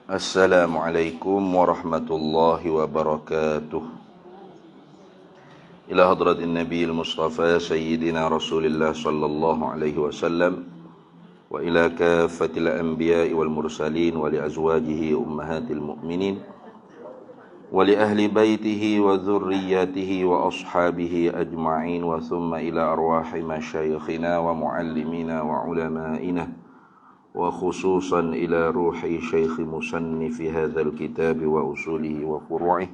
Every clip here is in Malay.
Assalamualaikum warahmatullahi wabarakatuh. Ila hadratin Nabiil Mustafa Sayyidina Rasulillah sallallahu alaihi wasallam wa ila kaffatil anbiya'i wal mursalin wa li azwajihi ummahatil mu'minin wa li ahli baitihi wa dhurriyyatihi wa ashabihi ajma'in wa thumma ila arwahi masyayikhina wa muallimina wa ulama'ina وخصوصا إلى روح شيخ مصنف هذا الكتاب وأصوله وفروعه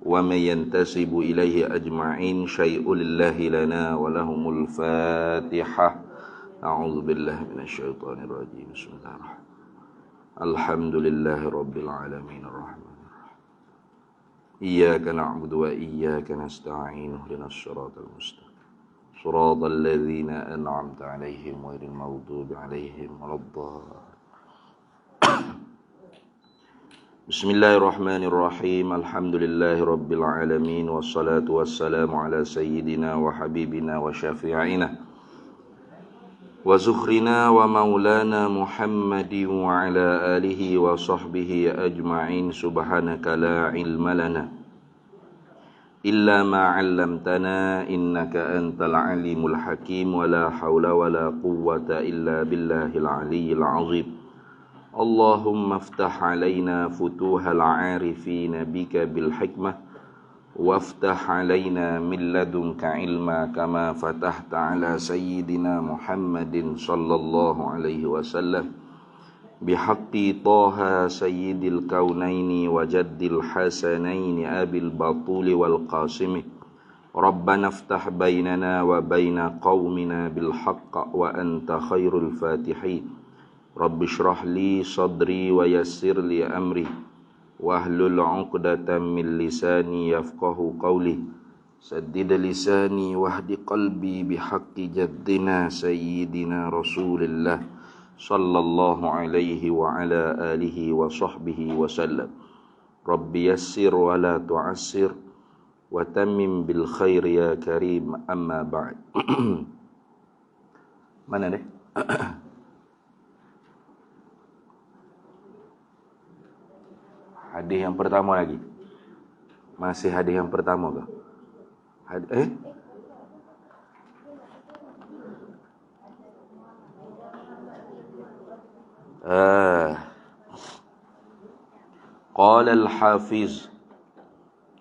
ومن ينتسب إليه أجمعين شيء لله لنا ولهم الفاتحة. أعوذ بالله من الشيطان الرجيم. بسم الله الرحمن الرحيم. الحمد لله رب العالمين الرحمن الرحيم إياك نعبد وإياك نستعين اهدنا الصراط المستقيم صراط الذين أنعمت عليهم غير المغضوب عليهم ولا الضالين. بسم الله الرحمن الرحيم. الحمد لله رب العالمين والصلاة والسلام على سيدنا وحبيبنا وشفيعنا وزخرنا ومولانا محمد وعلى آله وصحبه أجمعين. سبحانك لا علم لنا إلا ما علمتنا إنك أنت العليم الحكيم ولا حول ولا قوة إلا بالله العلي العظيم. اللهم افتح علينا فتوح العارفين بك بالحكمة وافتح علينا من لدنك علما كما فتحت على سيدنا محمد صلى الله عليه وسلم بحق طه سيد الكونين وجد الحسنين أبي البطول والقاسم. ربنا افتح بيننا وبين قومنا بالحق وأنت خير الفاتحين. رب اشرح لي صدري ويسر لي أمري واحلل عقدة من لساني يفقه قولي سدد لساني واهد قلبي بحق جدنا سيدنا رسول الله صلى الله عليه وعلى آله وصحبه وسلم. رب يسر ولا تعسر وتمم بالخير يا كريم. أما بعد. Mana deh? Hadis yang pertama lagi. Masih hadis yang pertama kah? Qala al-Hafiz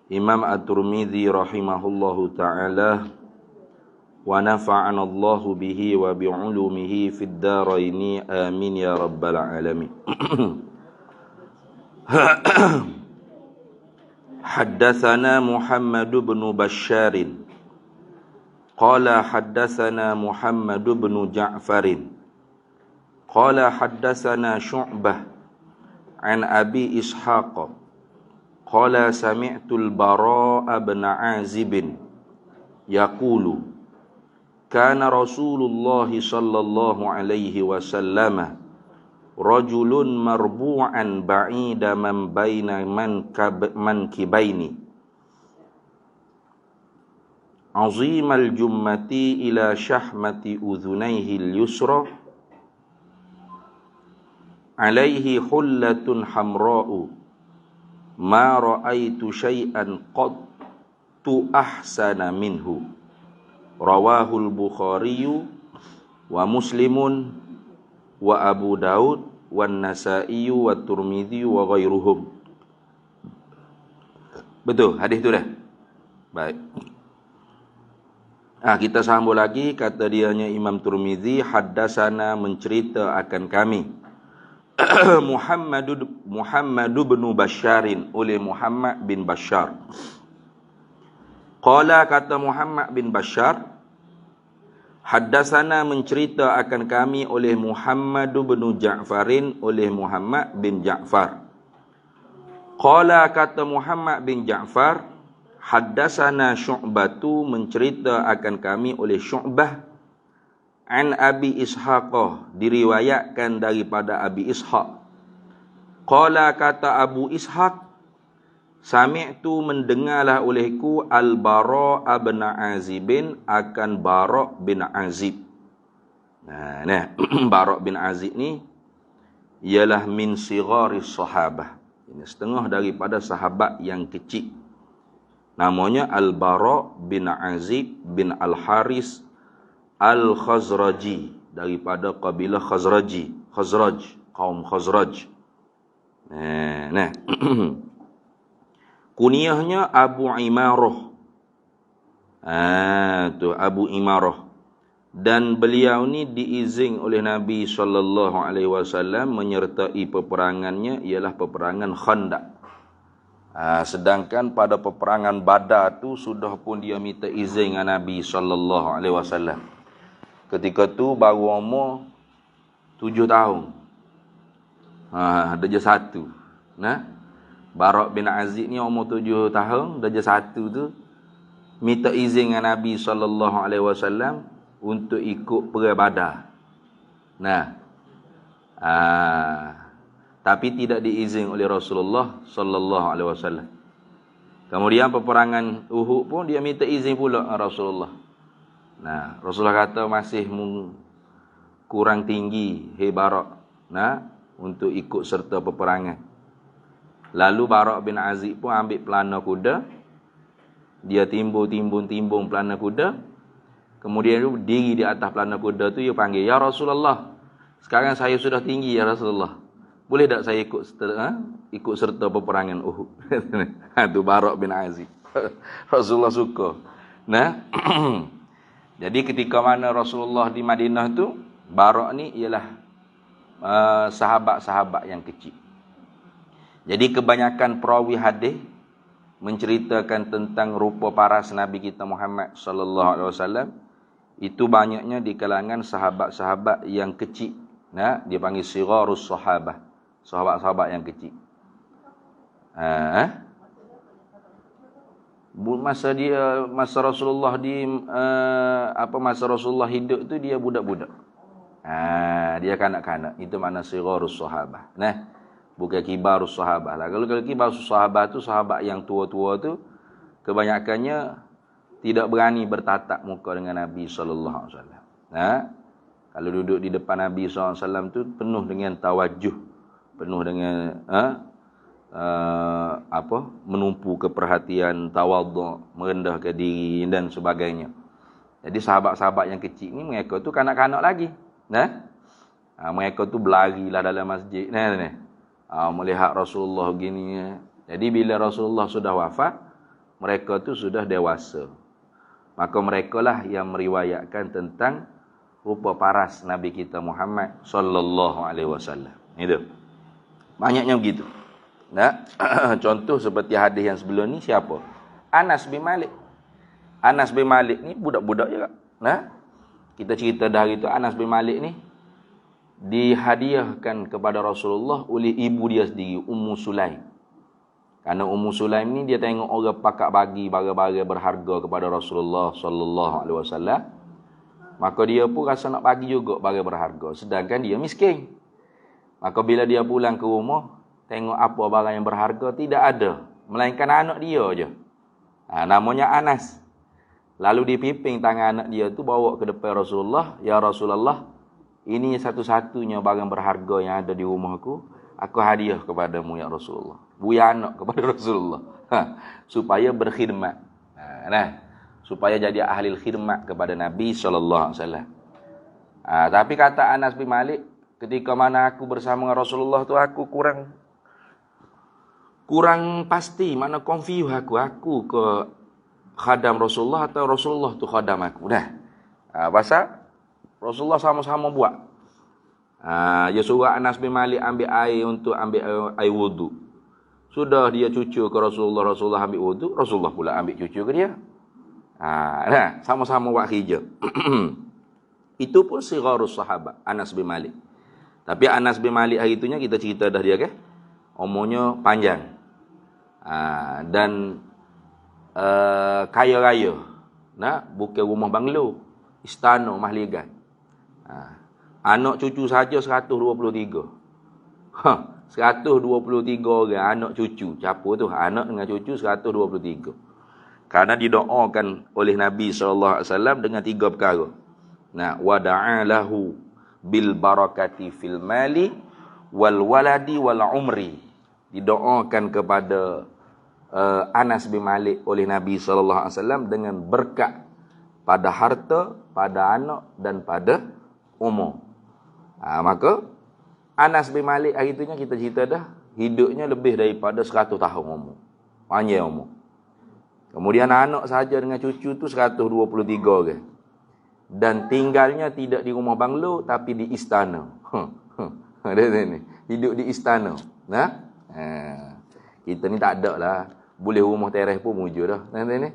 Imam At-Tirmidzi rahimahullahu ta'ala wa nafa'ana Allahu bihi wa bi'ulumihi fid daraini amin ya rabbal alamin. Haddatsana Muhammad bin Bashar qala haddatsana Muhammad bin Ja'far qala haddatsana Syu'bah an Abi Ishaq qala sami'tu al-Bara' bin Azib yaqulu kana Rasulullah sallallahu alaihi wasallam rajulun marbu'an ba'ida man baina mankibaini azimal jummati ila shahmati udhunayhi al-yusra alaihi hullatun hamra'u ma ra'aitu syai'an qattu ahsana minhu. Rawahul Bukhari wa Muslimun wa Abu Daud wa Nasa'i wa Tirmidzi wa ghairuhum. Betul, hadis itu dah. Baik. Kita sambung lagi. Kata dianya Imam Tirmidzi, haddasana mencerita akan kami Muhammad bin Basharin oleh Muhammad bin Bashar. Qala kata Muhammad bin Bashar, haddasana mencerita akan kami oleh Muhammad bin Ja'farin oleh Muhammad bin Ja'far. Qala kata Muhammad bin Ja'far, haddasana Syu'batu mencerita akan kami oleh Syu'bah an Abi Ishaq diriwayatkan daripada Abi Ishaq. Qala kata Abu Ishaq, sami'tu mendengarlah olehku Al-Bara' bin Azib akan Bara' bin Azib. Bara' bin Azib ni ialah min sigharis sahabah. Ini setengah daripada sahabat yang kecil. Namanya Al-Bara bin Azib bin Al-Haris Al-Khazraji, daripada kabilah Khazraj, kaum Khazraj. Nah. Kunyahnya Abu Imarah. Tu Abu Imarah. Dan beliau ni diizin oleh Nabi SAW menyertai peperangannya ialah peperangan Khandaq. Sedangkan pada peperangan Badar tu sudah pun dia minta izin dengan Nabi SAW. Ketika tu baru umur 7 tahun. Darjah 1. Nah, Bara bin Azib ni umur 7 tahun, darjah 1 tu minta izin dengan Nabi SAW untuk ikut perang Badar. Nah, tapi tidak diizin oleh Rasulullah SAW. Kemudian peperangan Uhud pun dia minta izin pula dengan Rasulullah. Nah, Rasulullah kata masih kurang tinggi Bara, nah, untuk ikut serta peperangan. Lalu Bara bin Azib pun ambil pelana kuda. Dia timbun pelana kuda. Kemudian dia diri di atas pelana kuda tu, dia panggil, "Ya Rasulullah, sekarang saya sudah tinggi ya Rasulullah. Boleh tak saya ikut serta peperangan Uhud?" Tu Bara bin Azib. Rasulullah suka. Nah, jadi ketika mana Rasulullah di Madinah tu, Bara ni ialah sahabat-sahabat yang kecil. Jadi kebanyakan perawi hadis menceritakan tentang rupa paras Nabi kita Muhammad sallallahu alaihi wasallam itu banyaknya di kalangan sahabat-sahabat yang kecil. Nah, dia panggil sigharus sahabah, sahabat-sahabat yang kecil. Masa Rasulullah masa Rasulullah hidup tu dia budak-budak. Dia kanak-kanak. Itu makna sigharus sahabah. Nah, bukan kibarus sahabah lah. Kalau kibarus sahabah tu sahabat yang tua-tua tu kebanyakannya tidak berani bertatap muka dengan Nabi sallallahu alaihi wasallam. Kalau duduk di depan Nabi sallallahu alaihi wasallam tu penuh dengan tawajuh, penuh dengan menumpu keperhatian, tawadhu, merendahkan diri dan sebagainya. Jadi sahabat-sahabat yang kecil ni mereka tu kanak-kanak lagi. Mereka tu berlarilah dalam masjid. Melihat Rasulullah gini. Jadi bila Rasulullah sudah wafat, mereka tu sudah dewasa. Maka mereka lah yang meriwayatkan tentang rupa paras Nabi kita Muhammad sallallahu alaihi wasallam. Itu. Banyaknya begitu. Nah, contoh seperti hadis yang sebelum ni siapa? Anas bin Malik. Anas bin Malik ni budak-budak juga. Nah, kita cerita dah hari tu Anas bin Malik ni dihadiahkan kepada Rasulullah oleh ibu dia sendiri, Ummu Sulaim. Karena Ummu Sulaim ni dia tengok orang pakak bagi barang-barang berharga kepada Rasulullah sallallahu alaihi wasallam, maka dia pun rasa nak bagi juga barang berharga, sedangkan dia miskin. Maka bila dia pulang ke rumah, tengok apa barang yang berharga tidak ada, melainkan anak dia aja. Namanya Anas. Lalu dipimpin tangan anak dia tu bawa ke depan Rasulullah, "Ya Rasulullah, ini satu-satunya barang berharga yang ada di rumahku. Aku hadiah kepadamu ya Rasulullah." Buya anak kepada Rasulullah. Supaya berkhidmat. Supaya jadi ahli khidmat kepada Nabi SAW. Tapi kata Anas bin Malik, ketika mana aku bersama Rasulullah tu aku kurang pasti, mana confuse aku ke khadam Rasulullah atau Rasulullah tu khadam aku. Pasal Rasulullah sama-sama buat. Dia suruh Anas bin Malik ambil air untuk ambil air wudu. Sudah dia cucu ke Rasulullah, Rasulullah ambil wudu, Rasulullah pula ambil cucu ke dia. Sama-sama buat kerja. Itu pun sigharus sahabat, Anas bin Malik. Tapi Anas bin Malik hari itunya kita cerita dah dia ke? Umurnya panjang. Dan kaya raya. Bukan rumah banglo, istana mahligai. Anak cucu saja 123. 123 orang anak cucu. Siapa tu? Anak dengan cucu 123. Karena didoakan oleh Nabi SAW dengan 3 perkara. Wa da'alahu bil barakati fil mali wal waladi wal umri. Didoakan kepada Anas bin Malik oleh Nabi SAW dengan berkat pada harta, pada anak dan pada umur. Maka Anas bin Malik hari itunya kita cerita dah, hidupnya lebih daripada 100 tahun umur. Panjang umur. Kemudian anak saja dengan cucu tu 123 orang. Dan tinggalnya tidak di rumah banglo tapi di istana. Hidup di istana. Kita ni tak ada lah. Boleh rumah teres pun mujur dah. Ni.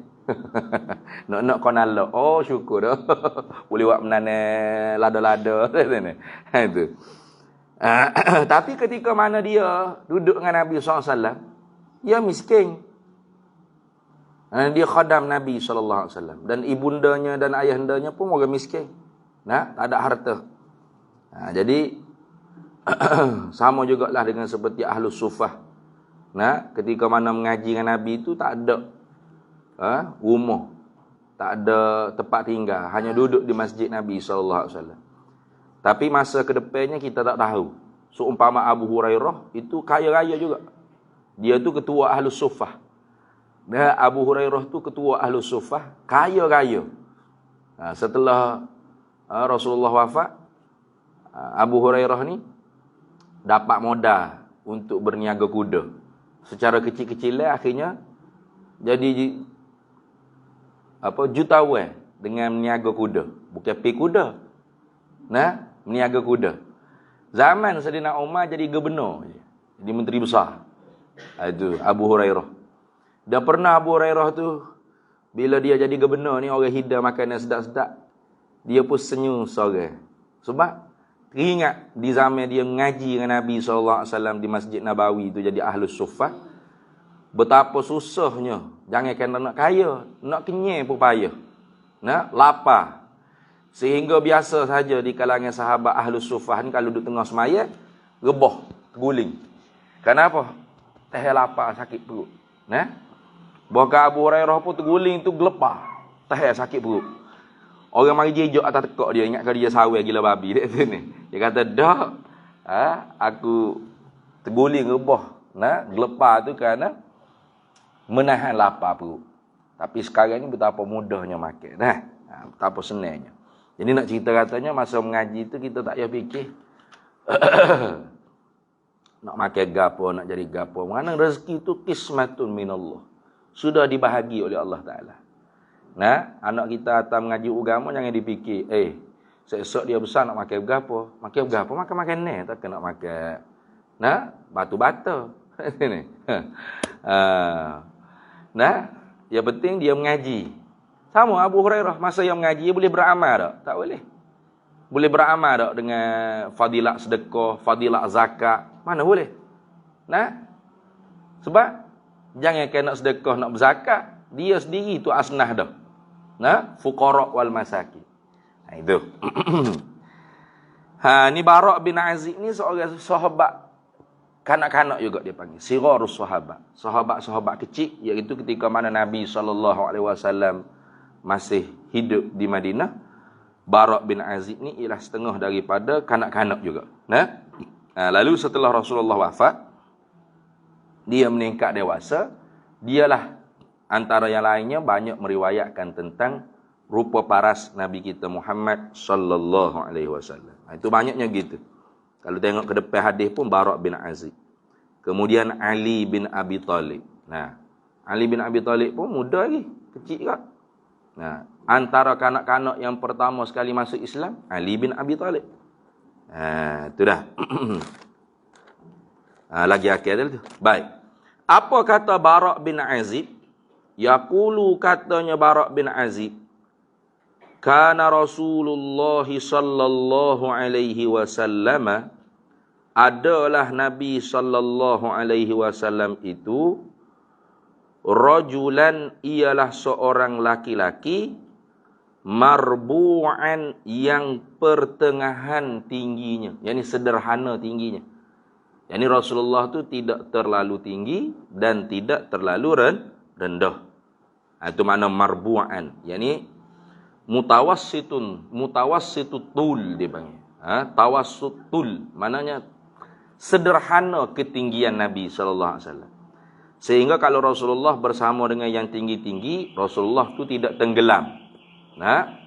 Nak konal. Oh syukur dah. Boleh buat menanam lada-lada. Itu. Tapi ketika mana dia duduk dengan Nabi SAW, dia miskin. Dia khadam Nabi SAW. Dan ibundanya dan ayahandanya pun orang miskin. Tak ada harta. Jadi, sama jugalah dengan seperti Ahlus Sufah. Ketika mana mengaji dengan Nabi itu tak ada rumah. Tak ada tempat tinggal. Hanya duduk di masjid Nabi SAW. Tapi masa kedepannya kita tak tahu. Seumpama Abu Hurairah itu kaya raya juga. Dia tu ketua Ahlus Sufah. Abu Hurairah tu ketua Ahlus Sufah, kaya raya. Setelah Rasulullah wafat, Abu Hurairah ni dapat modal untuk berniaga kuda. Secara kecil-kecilnya akhirnya jadi jutawan dengan meniaga kuda. Bukan pi kuda. Meniaga kuda. Zaman Saidina Umar jadi gubernur, jadi menteri besar. Itu Abu Hurairah. Dan pernah Abu Hurairah tu, bila dia jadi gubernur ni, orang hidang makanan sedap-sedap, dia pun senyum seorang. Sebab teringat di zaman dia mengaji dengan Nabi SAW di Masjid Nabawi tu, jadi Ahlus Sufah, betapa susahnya. Jangankan nak kaya, nak kenyang pun payah. Lapar. Sehingga biasa saja di kalangan sahabat Ahlus Sufah ni, kalau duduk tengah semaya, rebah, terguling. Kenapa? Teh lapar, sakit perut. Bahkan Abu Hurairah pun terguling tu gelepar. Teh sakit perut. Orang mari jejak atas tekak dia, ingatkan dia sawai gila babi dia tu ni. Dia kata, "Dak, aku terguling rebah, gelepar tu kerana menahan lapar perut." Tapi sekarang ni betapa mudahnya makan. Betapa senangnya. Jadi nak cerita katanya masa mengaji tu kita tak payah fikir nak makan gapo, nak jadi gapo. Mana rezeki tu qismatun minallah. Sudah dibahagi oleh Allah Ta'ala. Anak kita datang mengaji agama, jangan dipikir, esok dia besar nak makan gapo. Makan gapo, makan ni. Tak nak makan batu-bata. Yang penting dia mengaji. Sama Abu Hurairah, masa yang mengaji, dia boleh beramal tak? Tak boleh. Boleh beramal tak dengan fadilat sedekah, fadilat zakat? Mana boleh? Sebab jangan kena nak sedekah, nak berzakat, dia sendiri tu asnah dah. Fuqara wal masakin. Itu. Ni Bara' bin Azib ni seorang sahabat kanak-kanak juga dia panggil. Sirarus sahabat. Sahabat-sahabat kecil, iaitu ketika mana Nabi SAW masih hidup di Madinah. Bara' bin Azib ni ialah setengah daripada kanak-kanak juga. Lalu setelah Rasulullah wafat, dia meningkat dewasa, dialah antara yang lainnya banyak meriwayatkan tentang rupa paras Nabi kita Muhammad sallallahu alaihi wasallam. Itu banyaknya gitu. Kalau tengok ke depan hadis pun Bara' bin Azib. Kemudian Ali bin Abi Talib. Ali bin Abi Talib pun muda lagi, kecil kan. Antara kanak-kanak yang pertama sekali masuk Islam, Ali bin Abi Talib. Itu dah. Lagi akhir tu. Baik. Apa kata Bara' bin Azib? Yaqulu, katanya Bara' bin Azib, kana Rasulullah sallallahu alaihi wasallam, adalah Nabi sallallahu alaihi wasallam itu, rajulan, ialah seorang laki-laki, marbu'an, yang pertengahan tingginya, yakni sederhana tingginya. Yani Rasulullah tu tidak terlalu tinggi dan tidak terlalu rendah. Itu makna marbu'an, yakni mutawassitut tul dia panggil. Tawassutul, maknanya sederhana ketinggian Nabi sallallahu alaihi wasallam. Sehingga kalau Rasulullah bersama dengan yang tinggi-tinggi, Rasulullah tu tidak tenggelam. Nah,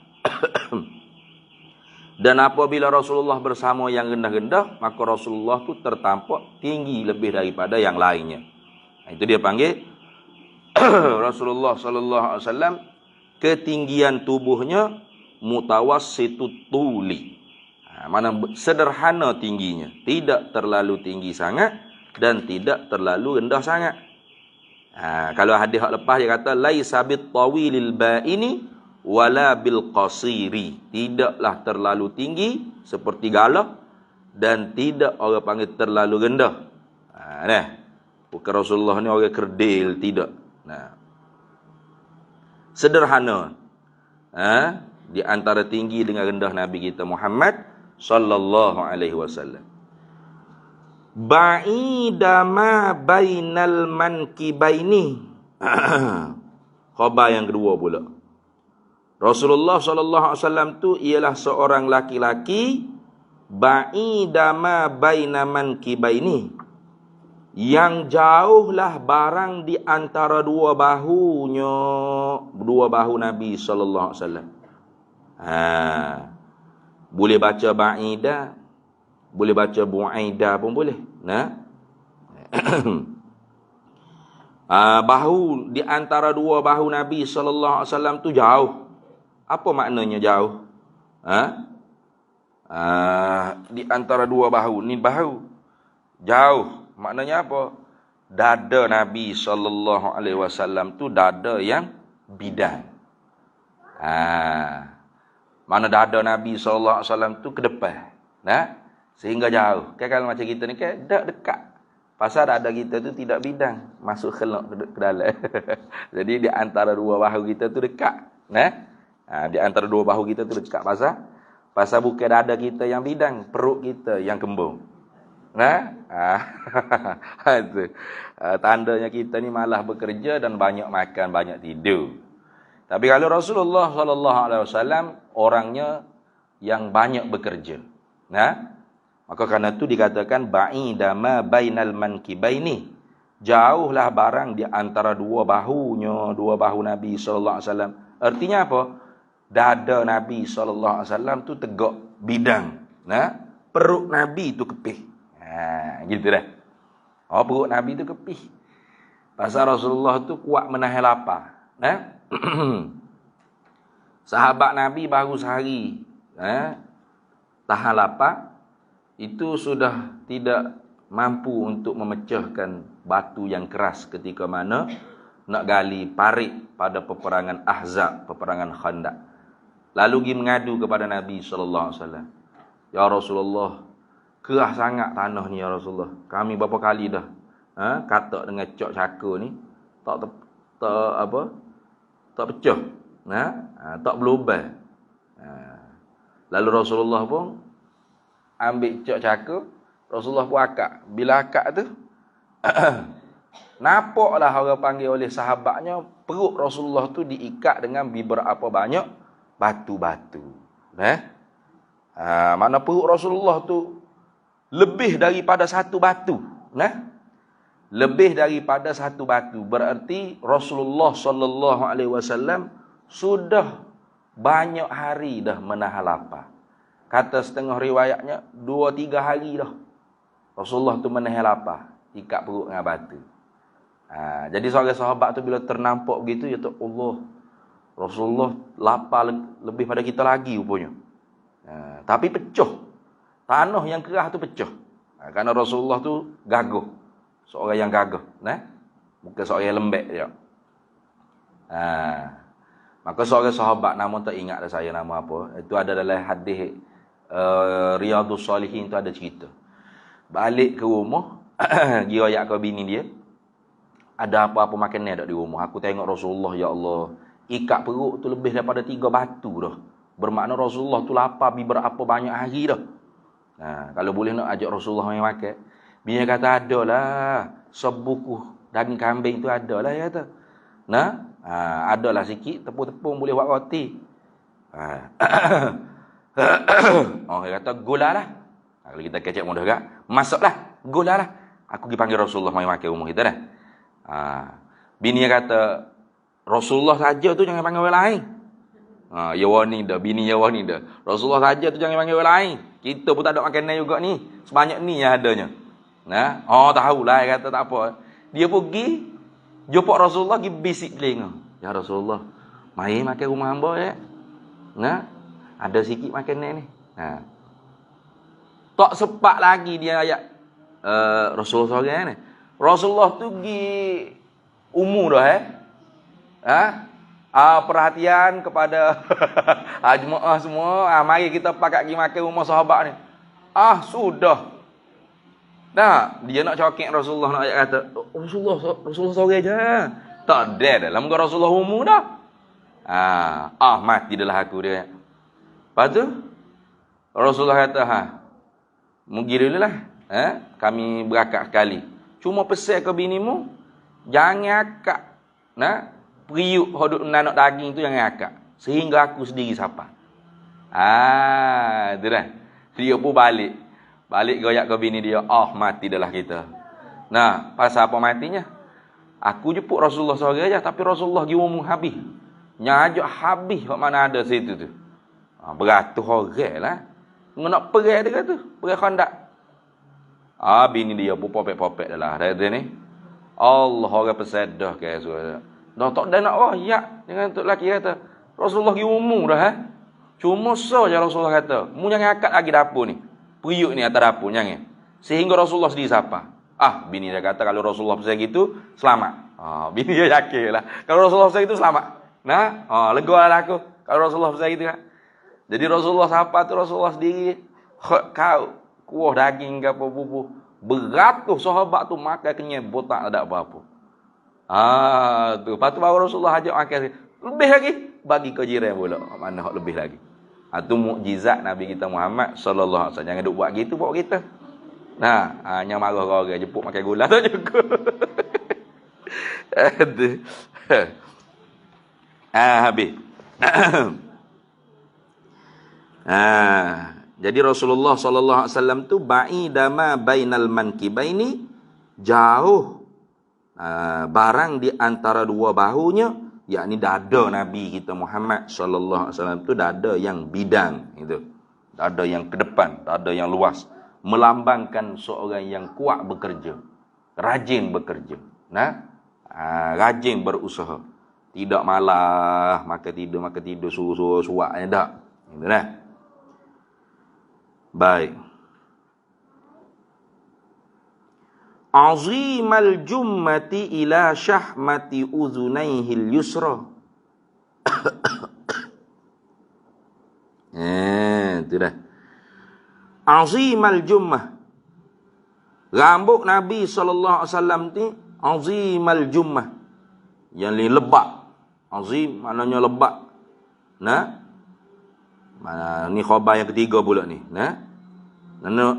dan apabila Rasulullah bersama yang rendah-rendah, maka Rasulullah tu tertampak tinggi lebih daripada yang lainnya. Nah, itu dia panggil Rasulullah sallallahu alaihi wasallam ketinggian tubuhnya mutawassitut tuli. Mana sederhana tingginya, tidak terlalu tinggi sangat dan tidak terlalu rendah sangat. Kalau hadis hak lepas dia kata laisa bit tawilil baini wala bil qasiri, tidaklah terlalu tinggi seperti galak dan tidak orang panggil terlalu rendah. Nah, bukan Rasulullah ni orang kerdil, tidak. Nah, sederhana. Di antara tinggi dengan rendah Nabi kita Muhammad sallallahu alaihi wasallam. Ba'ida ma bainal mankibaini. Khabar yang kedua pula. Rasulullah sallallahu alaihi wasallam tu ialah seorang laki-laki ba'ida ma baina mankibaini, yang jauhlah barang di antara dua bahunya, dua bahu Nabi sallallahu alaihi wasallam. Boleh baca ba'ida, boleh baca bu'aida pun boleh. Nah. Bahu di antara dua bahu Nabi sallallahu alaihi wasallam tu jauh. Apa maknanya jauh? Di antara dua bahu, ni bahu jauh. Maknanya apa? Dada Nabi sallallahu alaihi wasallam tu dada yang bidang. Mana dada Nabi sallallahu alaihi wasallam tu ke depan. Nah, sehingga jauh. Kan kalau macam kita ni kan dekat. Pasal dada kita tu tidak bidang, masuk khelak ke dalam. Jadi di antara dua bahu kita tu dekat. Nah, di antara dua bahu kita tu dekat. Pasal bukan dada kita yang bidang, perut kita yang kembung. Nah, itu tandanya kita ni malah bekerja dan banyak makan, banyak tidur. Tapi kalau Rasulullah sallallahu alaihi wasallam orangnya yang banyak bekerja. Nah, maka karena itu dikatakan ba'ida ma bainal mankibaini, jauhlah barang di antara dua bahunya, dua bahu Nabi sallallahu alaihi wasallam. Artinya apa? Dada Nabi sallallahu alaihi wasallam tu tegak bidang. Nah, perut Nabi tu kepih. Gitu dah. Perut Nabi tu kepih. Pasal Rasulullah tu kuat menahan lapar. Nah. Sahabat Nabi baru sehari tahan lapar, itu sudah tidak mampu untuk memecahkan batu yang keras ketika mana nak gali parit pada peperangan Ahzab, peperangan Khandaq. Lalu pergi mengadu kepada Nabi sallallahu alaihi wasallam. Ya Rasulullah, kerah sangat tanah ni ya Rasulullah. Kami berapa kali dah katak dengan cok caka ni tak pecah. Tak berlubang. Lalu Rasulullah pun ambil cok caka, Rasulullah pun akak. Bila akak tu nampaklah orang panggil oleh sahabatnya, perut Rasulullah tu diikat dengan beberapa banyak batu-batu. Mana perut Rasulullah tu lebih daripada satu batu. Lebih daripada satu batu. Berarti Rasulullah sallallahu alaihi wasallam sudah banyak hari dah menahan lapar. Kata setengah riwayatnya 2-3 hari dah Rasulullah tu menahan lapar, ikat perut dengan batu. Jadi seorang sahabat tu bila ternampak begitu, ya Allah, Rasulullah lapar lebih pada kita lagi rupanya. Tapi pecah. Tanah yang kerah tu pecah. Kerana Rasulullah tu gagah. Seorang yang gagah. Bukan seorang yang lembek dia. Maka seorang sahabat, nama tak ingat dah saya nama apa. Itu ada dalam hadis Riyadhus Salihin, tu ada cerita. Balik ke rumah, dirayak ke bini dia. Ada apa-apa makanan tak di rumah. Aku tengok Rasulullah, ya Allah, ikat perut tu lebih daripada 3 batu dah. Bermakna Rasulullah tu lapar berapa banyak hari dah. Kalau boleh nak ajak Rasulullah main makan. Bini kata adalah sebuku daging kambing tu adalah, ya kata. Adalah sikit tepung-tepung boleh buat roti. Dia kata gula lah. Kalau kita kecek mudah kan, masuklah. Golah lah. Aku pergi panggil Rasulullah mai makan rumah kita dah. Bini dia kata, Rasulullah saja tu jangan panggil orang lain. Ya warning dah, bini ya warning dah. Rasulullah saja tu jangan panggil orang lain. Kita pun tak ada makanan juga ni. Sebanyak ni yang adanya. Nah, tahulah dia kata tak apa. Dia pergi jumpa Rasulullah, pergi bisik telinga. Ya Rasulullah, mai makan rumah hamba ya. Nah, ada sikit makanan ni. Tak sempat lagi dia ayat Rasulullah seorang ni. Rasulullah tu pergi umur dah perhatian kepada jemaah semua. Mari kita pakat pergi makan rumah sahabat ni. Sudah. Nah, dia nak cakap Rasulullah nak ayat kata, Rasulullah seorang je. Tak ada dalam muka Rasulullah umur dah. Mati dah aku dia. Lepas tu Rasulullah kata, pergi dulu lah. Kami berakad sekali. Cuma pesan ke binimu, jangan akak. Periuk hoduk nanak daging tu jangan akak. Sehingga aku sendiri sapa. Itu dah. Dia pun balik. Balik goyak ke bini dia. Mati dah lah kita. Nah, pasal apa matinya? Aku jemput Rasulullah seorang aja, tapi Rasulullah pergi umum habis. Nyajak habis kat mana ada situ tu. Beratus orang lah. Nak pergi dia kata. Pergi khandak. Bini dia pun popek-popek dah lah. Dia ni. Allah orang pesedah ke suara. Dah tak ada nak royak dengan tok lelaki kata. Rasulullah pergi umum dah Cuma saja Rasulullah kata, mu jangan akad lagi dapur ni. Periuk ni atas dapur jangan. Sehingga Rasulullah sendiri sapa. Bini dia kata kalau Rasulullah pesan gitu selamat. Bini dia yakin lah. Kalau Rasulullah pesan gitu selamat. Lega lah aku. Kalau Rasulullah pesan gitu kan. Jadi Rasulullah sapa tu Rasulullah sendiri. Kau kuah daging ke apa bubuh. Beratus sahabat tu makan kenyang botak tak ada apa-apa. Tu. Lepas tu baru Rasulullah ajak makan. Lebih lagi bagi ke jiran pula. Mana hak lebih lagi. Itu mukjizat Nabi kita Muhammad sallallahu alaihi wasallam. Jangan duk buat gitu buat kita. Yang marah orang jemput makan gula tu juga. Habis. Jadi Rasulullah sallallahu alaihi wasallam tu ba'idama bainal mankibaini, jauh barang di antara dua bahunya, yakni dada Nabi kita Muhammad sallallahu alaihi wasallam tu dada yang bidang itu. Dada yang ke depan, dada yang luas, melambangkan seorang yang kuat bekerja, rajin bekerja. Rajin berusaha. Tidak malah makan tidur suruh-suruh-suaknya tak. Gitu dah. Baik. Azimal jummati ila syahmati uzunaihil yusra. Itu dah. Azimal jummah. Rambut Nabi sallallahu alaihi wasallam ni azimal jummah. Yang ni lebat. Azim maknanya lebat. Ni khabar yang ketiga pula ni.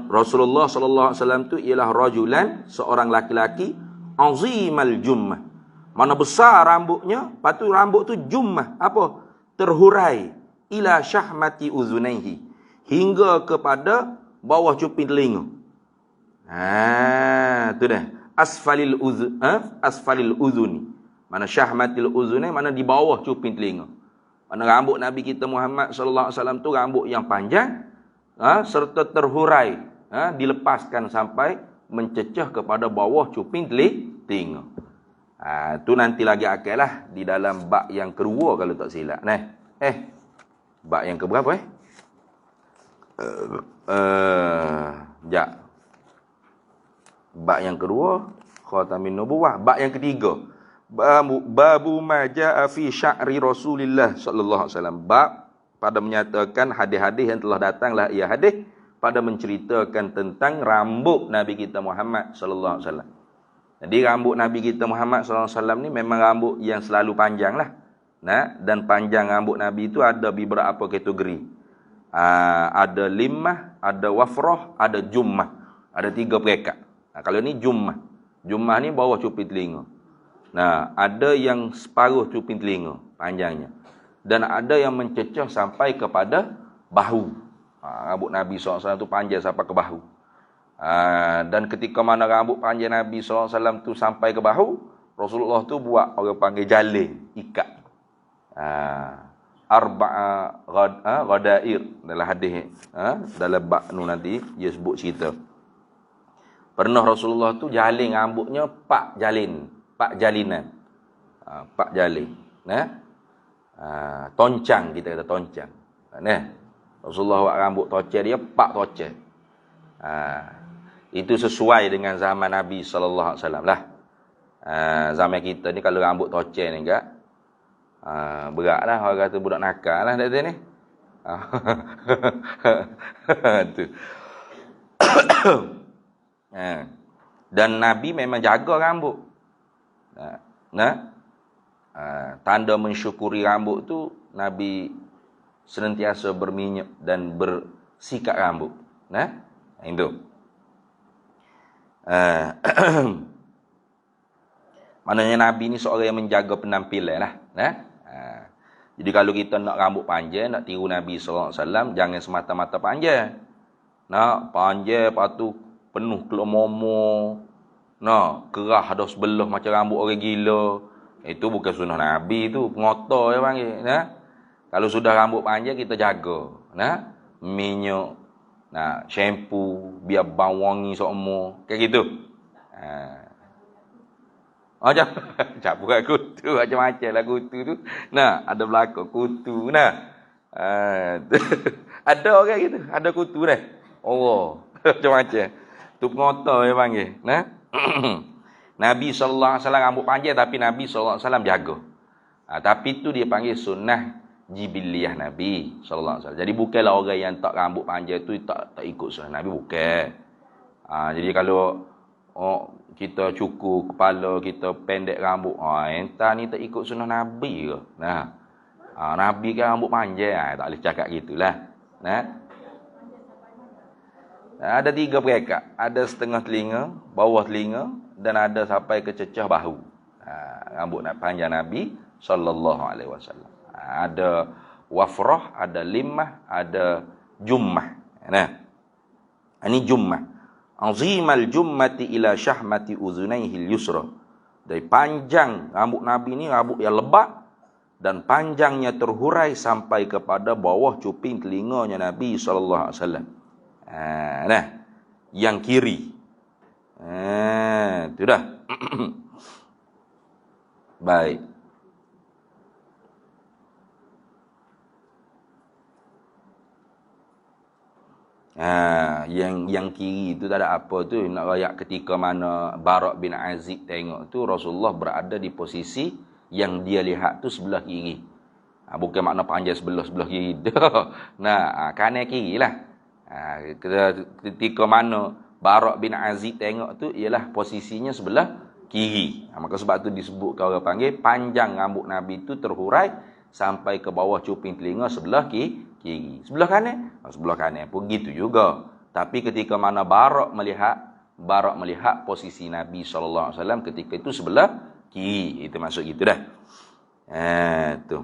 Rasulullah sallallahu alaihi wasallam tu ialah rajulan, seorang laki-laki azimal jummah. Mana besar rambutnya, lepas tu rambut tu jummah, apa? Terhurai ila syahmati uzunaihi, hingga kepada bawah cuping telinga. Tu dah. Asfalil uzuni. Mana syahmatil uzuni, mana di bawah cuping telinga. Mana rambut Nabi kita Muhammad sallallahu alaihi wasallam tu rambut yang panjang, serta terhurai, dilepaskan sampai mencecah kepada bawah cuping telinga. Tu nanti lagi akallah di dalam bab yang kedua kalau tak silap. Bab yang keberapa bab yang kedua khatamin nubuwah. Bab yang ketiga babu ma jaa fi sya'ri Rasulillah sallallahu alaihi wasallam. Bab pada menyatakan hadis-hadis yang telah datanglah ia hadis pada menceritakan tentang rambut Nabi kita Muhammad sallallahu alaihi wasallam. Jadi rambut Nabi kita Muhammad sallallahu alaihi wasallam ni memang rambut yang selalu panjanglah. Dan panjang rambut Nabi itu ada beberapa kategori. Ada limah, ada wafrah, ada jummah. Ada 3 peringkat. Kalau ni jummah. Jummah ni bawah cuping telinga. Ada yang separuh cuping telinga panjangnya. Dan ada yang mencecah sampai kepada bahu. Rambut Nabi SAW tu panjang sampai ke bahu. Dan ketika mana rambut panjang Nabi SAW tu sampai ke bahu, Rasulullah tu buat orang panggil jalin, ikat. Arba'a ghadair dalam hadis, dalam bab nu nanti dia sebut cerita. Pernah Rasulullah tu jalin rambutnya 4 jalinan. 4 jalin. Toncang, kita kata toncang. Rasulullah buat rambut tocel dia 4 tocel. Itu sesuai dengan zaman Nabi sallallahu alaihi wasallam lah. Zaman kita ni kalau rambut tocel ni enggak beratlah, orang kata budak nakal lah dak ni. Tu. Dan Nabi memang jaga rambut. Tanda mensyukuri rambut tu Nabi senantiasa berminyak dan bersikat rambut. Itu. Maknanya Nabi ni seorang yang menjaga penampilan lah. Jadi kalau kita nak rambut panjang, nak tiru Nabi SAW, jangan semata-mata panjang. Nak panjang, lepas tu penuh kelomomo. Nak kerah ada sebelah macam rambut orang gila. Itu bukan sunnah Nabi tu, pengotor dia panggil. Kalau sudah rambut panjang, kita jaga. Minyak, shampoo, biar bau wangi semua. Kayak gitu. Macam buat kutu macam-macam lah kutu tu. Ada belakang kutu. Ada orang gitu, ada kutu dah. Macam-macam. Tu pengotor dia panggil. Nabi sallallahu alaihi wasallam rambut panjang tapi Nabi sallallahu alaihi wasallam jaga. Tapi tu dia panggil sunnah jibiliyah Nabi sallallahu alaihi wasallam. Jadi bukanlah orang yang tak rambut panjang tu tak ikut sunnah Nabi, bukan. Jadi kalau kita cukur kepala, kita pendek rambut, entah ni tak ikut sunnah Nabi ke? Nabi kan rambut panjang, tak boleh cakap gitulah. Ada 3 perekat, ada setengah telinga, bawah telinga, dan ada sampai ke cecah bahu. Rambut panjang Nabi sallallahu alaihi wasallam. Ada wafrah, ada limah, ada jummah. Ini jummah. Azimal jummati ila syahmati uzunaihil yusra. Dari panjang rambut Nabi ni rambut yang lebat dan panjangnya terhurai sampai kepada bawah cuping telinganya Nabi sallallahu alaihi wasallam. Yang kiri. Itu dah. Baik. Yang kiri tu tak ada apa tu. Nak rayak ketika mana Barak bin Azib tengok tu Rasulullah berada di posisi yang dia lihat tu sebelah kiri. Bukan makna panjang sebelah kiri. Kanan kiri lah. Ketika mana Barak bin Azib tengok tu ialah posisinya sebelah kiri. Maka sebab tu disebut orang panggil panjang rambut Nabi tu terhurai sampai ke bawah cuping telinga sebelah kiri. Sebelah kanan? Sebelah kanan pun gitu juga. Tapi ketika mana Barak melihat posisi Nabi SAW ketika itu sebelah kiri. Itu maksud gitu dah. Tu.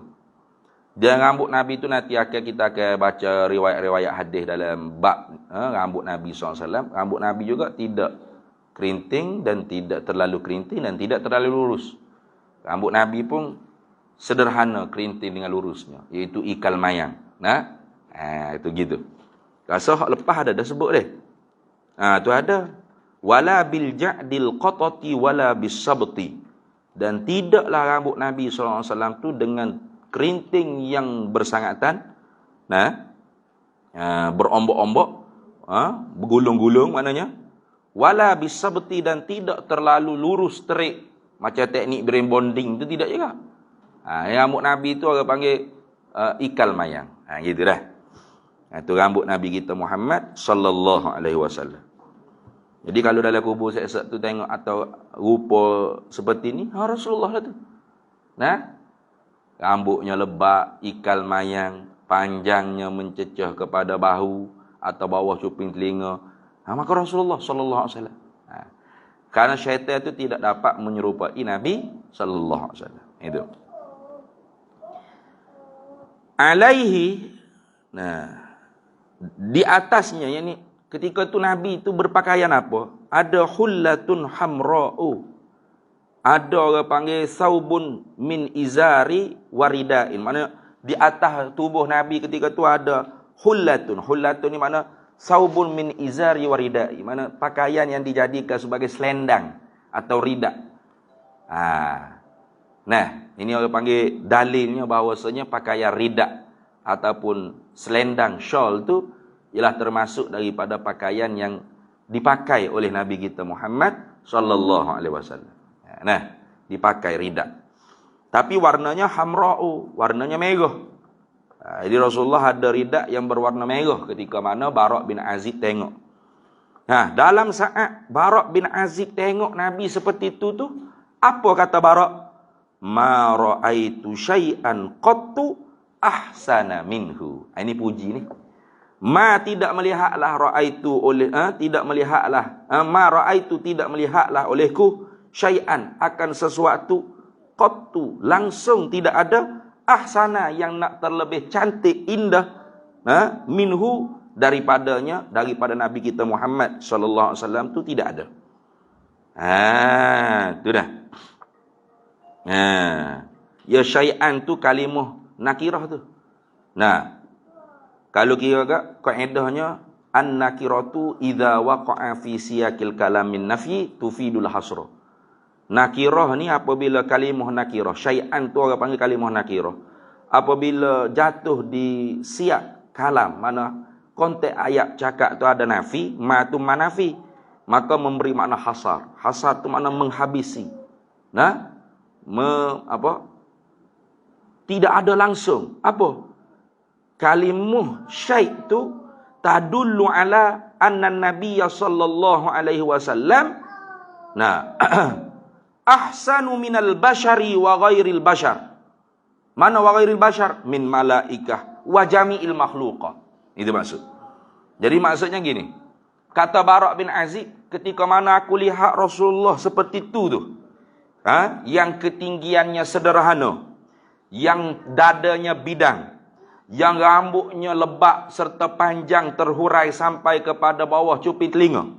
Dan rambut Nabi tu nanti kita akan baca riwayat-riwayat hadis dalam bab rambut Nabi SAW. Rambut Nabi juga tidak kerinting dan tidak terlalu kerinting dan tidak terlalu lurus. Rambut Nabi pun sederhana kerinting dengan lurusnya, iaitu ikal mayang. Itu gitu. Rasa hak lepas dah sebut deh. Tu ada wala bil ja'dil qatati wala bis sabti. Dan tidaklah rambut Nabi SAW tu dengan kerinting yang bersangatan, berombok-ombok, bergulung-gulung maknanya. Wala bis sabti, dan tidak terlalu lurus terik macam teknik brain bonding tu tidak juga. Rambut Nabi tu orang panggil ikal mayang. Gitu dah. Itu rambut Nabi kita Muhammad sallallahu alaihi wasallam. Jadi kalau dalam kubur sesat tu tengok atau rupa seperti ni, Rasulullah lah tu. Rambutnya lebat, ikal mayang, panjangnya mencecah kepada bahu atau bawah cuping telinga. Maka Rasulullah sallallahu alaihi wasallam. Karena syaitan itu tidak dapat menyerupai Nabi sallallahu alaihi wasallam. Itu. Alaihi, di atasnya, yakni ketika tu Nabi tu berpakaian apa? Ada hullatun hamra'u. Ada orang panggil saubun min izari waridain. Mana di atas tubuh Nabi ketika tu ada hullatun. Hullatun ni mana saubun min izari waridai. Mana pakaian yang dijadikan sebagai selendang atau rida. Nah, ini orang panggil dalilnya bahawasanya pakaian rida ataupun selendang shawl tu ialah termasuk daripada pakaian yang dipakai oleh Nabi kita Muhammad sallallahu alaihi wasallam. Nah, dipakai rida. Tapi warnanya hamra'u, warnanya merah. Jadi Rasulullah ada rida yang berwarna merah ketika mana Bara' bin Azib tengok. Nah, dalam saat Bara' bin Azib tengok Nabi seperti itu tu, apa kata Bara'? Ma ra'aitu syai'an qattu ahsana minhu. Ini puji ni. Ma tidak melihatlah ra'aitu oleh tidak melihatlah ma ra'aitu tidak melihatlah olehku syai'an akan sesuatu qattu langsung tidak ada ahsana yang nak terlebih cantik indah minhu daripada Nabi kita Muhammad sallallahu alaihi wasallam tu tidak ada. Tu dah. Ya syai'an tu kalimah nakirah tu. Nah, kalau kira kaedahnya an-nakiratu idza waqa'a fi siyaqil kalamin nafyi tufidul hasra. Nakirah ni apabila kalimah nakirah, syai'an tu orang panggil kalimah nakirah. Apabila jatuh di siyak kalam, mana konteks ayat cakap tu ada nafi, ma tu manafi, maka memberi makna hasar. Hasar tu makna menghabisi. Nah, tidak ada langsung. Apa? Kalimah syai' tu tadullu ala anna nabiyya sallallahu alaihi wasallam ahsanu minal bashari wa ghairil bashar. Mana wa ghairil bashar? Min malaikah wa jami'il makhluqah. Itu maksud. Jadi maksudnya gini. Kata Bara' bin Azib, ketika mana aku lihat Rasulullah seperti itu tu. Yang ketinggiannya sederhana, yang dadanya bidang, yang rambutnya lebat serta panjang terhurai sampai kepada bawah cuping telinga.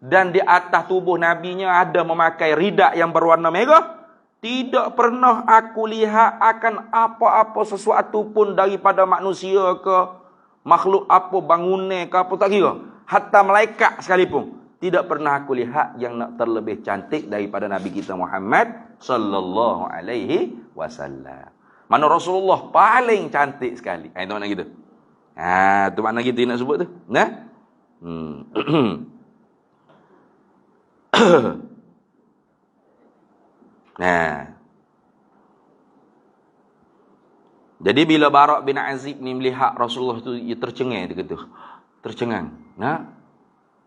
Dan di atas tubuh Nabinya ada memakai rida yang berwarna merah. Tidak pernah aku lihat akan apa-apa sesuatu pun daripada manusia ke makhluk apa, bangunan ke apa, tak kira. Hatta malaikat sekalipun. Tidak pernah aku lihat yang nak terlebih cantik daripada Nabi kita Muhammad sallallahu alaihi wasallam. Mana Rasulullah paling cantik sekali. Itu makna gitu. Itu makna kita nak sebut tu. Jadi bila Bara' bin Azib ni melihat Rasulullah tu, ia tercengang, dia kata. Tercengang.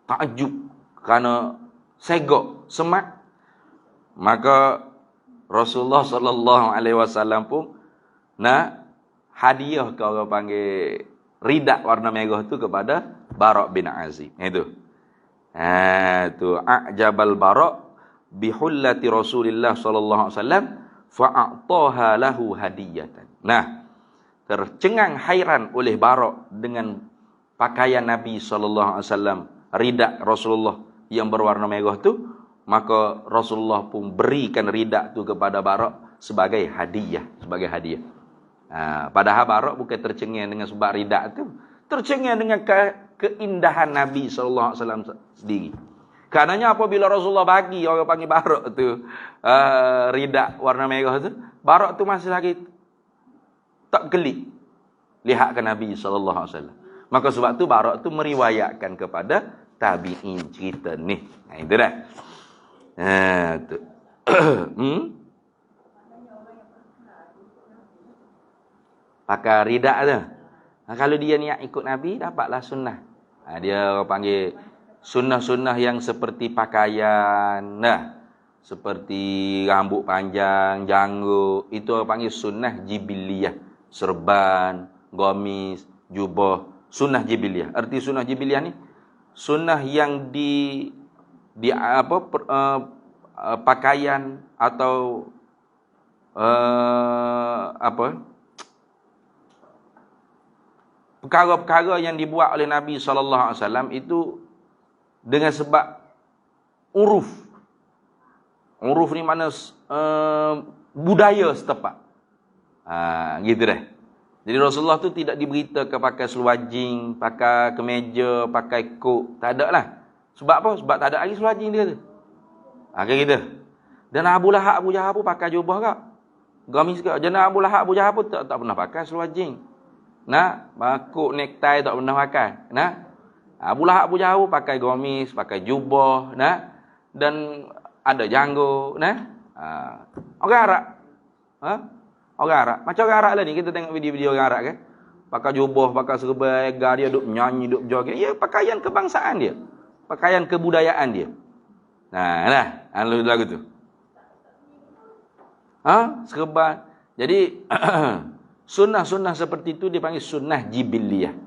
Takjub. Kerana segok, semak. Maka Rasulullah sallallahu alaihi wasallam pun hadiah ke orang panggil rida warna merah tu kepada Bara' bin Azib. Itu. Tu a'jabal Bara' bihullati Rasulillah sallallahu alaihi wasallam fa'ataha lahu hadiyatan. Tercengang hairan oleh Bara' dengan pakaian Nabi sallallahu alaihi wasallam, rida Rasulullah yang berwarna merah tu, maka Rasulullah pun berikan rida tu kepada Bara' sebagai hadiah, padahal Bara' bukan tercengang dengan sebab rida tu, tercengang dengan keindahan Nabi sallallahu alaihi wasallam sendiri. Karenanya apabila Rasulullah bagi orang panggil Bara' tu rida warna merah tu, Bara' tu masih lagi tak gelik lihat ke Nabi sallallahu alaihi wasallam. Maka sebab tu Bara' tu meriwayatkan kepada tabi'in cerita ni. Itu dah. Tu. Pakai rida tu. Kalau dia niat ikut Nabi, dapatlah sunnah. Dia orang panggil sunnah-sunnah yang seperti pakaian, seperti rambut panjang, janggut, itu orang panggil sunnah jibiliyah. Serban, gamis, jubah, sunnah jibiliyah. Arti sunnah jibiliyah ni sunnah yang pakaian atau perkara-perkara yang dibuat oleh Nabi SAW itu dengan sebab uruf. Uruf ni mana budaya setempat. Gitu dah. Jadi Rasulullah tu tidak diberitakan pakai seluar-jing, pakai kemeja, pakai kok. Tak ada lah. Sebab apa? Sebab tak ada lagi seluar-jing dia tu. Kayak gitu. Dan Abu Lahab, Abu Jahal pun pakai jubah kak. Gamis kak. Dan Abu Lahab, Abu Jahal pun tak pernah pakai seluar-jing. Kok necktie tak pernah pakai. Abu Lahab, Abu Jahal pun pakai gamis, pakai jubah. Dan ada janggut. Orang Arab. Orang Arab. Macam orang Arab lah ni. Kita tengok video-video orang Arab kan. Pakai jubah, pakai serba egar dia, duk menyanyi, duk berjoget. Ya, pakaian kebangsaan dia. Pakaian kebudayaan dia. Lagu tu. Serba. Jadi, sunnah-sunnah seperti itu dipanggil sunnah jibiliyah.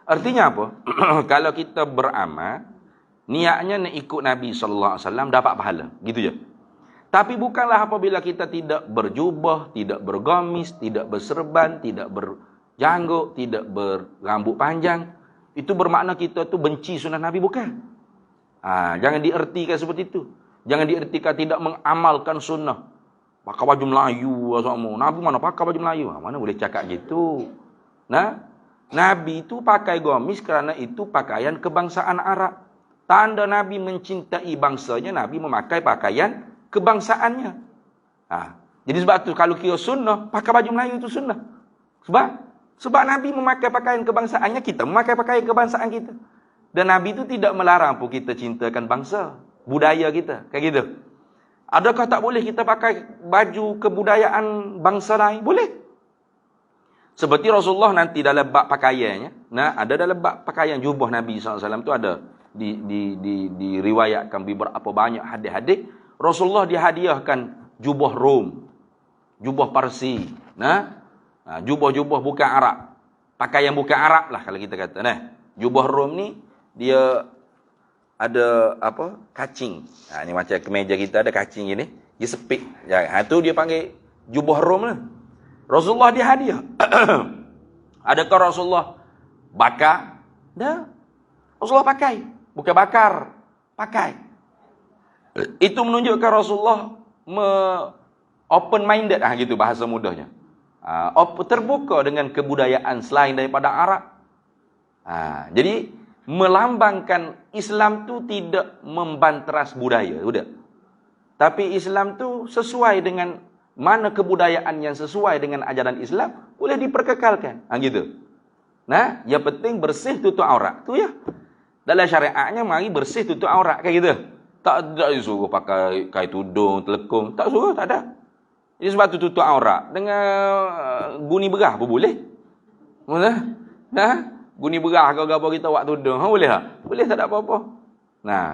Artinya apa? Kalau kita beramal, niatnya nak ikut Nabi SAW, dapat pahala. Gitu je. Tapi bukanlah apabila kita tidak berjubah, tidak bergamis, tidak berserban, tidak berjanggut, tidak berambut panjang. Itu bermakna kita tu benci sunnah Nabi, bukan. Jangan diertikan seperti itu. Jangan diertikan tidak mengamalkan sunnah. Pakai baju Melayu semua. Nabi mana pakai baju Melayu? Mana boleh cakap gitu. Nabi itu pakai gamis kerana itu pakaian kebangsaan Arab. Tanda Nabi mencintai bangsanya, Nabi memakai pakaian kebangsaannya. Jadi sebab tu kalau kira sunnah, pakai baju Melayu itu sunnah. Sebab Nabi memakai pakaian kebangsaannya, kita memakai pakaian kebangsaan kita. Dan Nabi itu tidak melarang pun kita cintakan bangsa, budaya kita. Kayak gitu. Adakah tak boleh kita pakai baju kebudayaan bangsa lain? Boleh. Seperti Rasulullah nanti dalam bab pakaiannya, ada dalam bab pakaian jubah Nabi SAW itu ada diriwayatkan beberapa banyak hadis-hadis. Rasulullah dihadiahkan jubah Rom, jubah Parsi, jubah-jubah bukan Arab, pakaian bukan Arab lah kalau kita kata. Jubah Rom ni dia ada apa? Kacing. Ni macam kemeja kita ada kacing gini, dia sepik. Tu dia panggil jubah Rom lah. Rasulullah dihadiah. Adakah Rasulullah bakar? Dah. Rasulullah pakai, bukan bakar, pakai. Itu menunjukkan Rasulullah open minded gitu bahasa mudahnya. Terbuka dengan kebudayaan selain daripada Arab. Jadi melambangkan Islam tu tidak membanteras budaya, sudah. Tapi Islam tu sesuai dengan mana kebudayaan yang sesuai dengan ajaran Islam boleh diperkekalkan. Gitu. Yang penting bersih tutup aurat. Tu ya. Dalam syariatnya mari bersih tutup aurat kayak gitu. Tak disuruh pakai kain tudung, telekung. Tak suruh, tak ada. Jadi sebab tu tutup aurat. Dengan guni berah pun boleh. Boleh? Guni berah kau gabung kita buat tudung. Boleh tak? Boleh, tak ada apa-apa.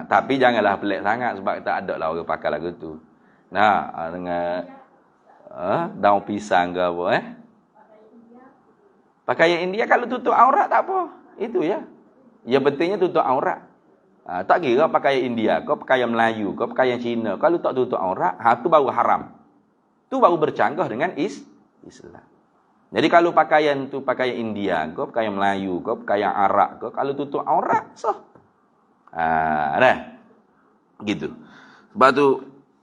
Tapi janganlah pelik sangat sebab tak ada lah orang pakai lagu tu. Dengan daun pisang ke apa. Pakaian India kalau tutup aurat tak apa. Itu ya. Yang pentingnya tutup aurat. Tak kira pakaian India, kau pakaian Melayu, kau pakaian Cina. Kalau tak tutup aurat, tu baru haram. Tu baru bercanggah dengan Islam. Jadi kalau pakaian tu pakaian India, kau pakaian Melayu, kau pakaian Arab, kau kalau tutup aurat, sah. Gitu. Sebab tu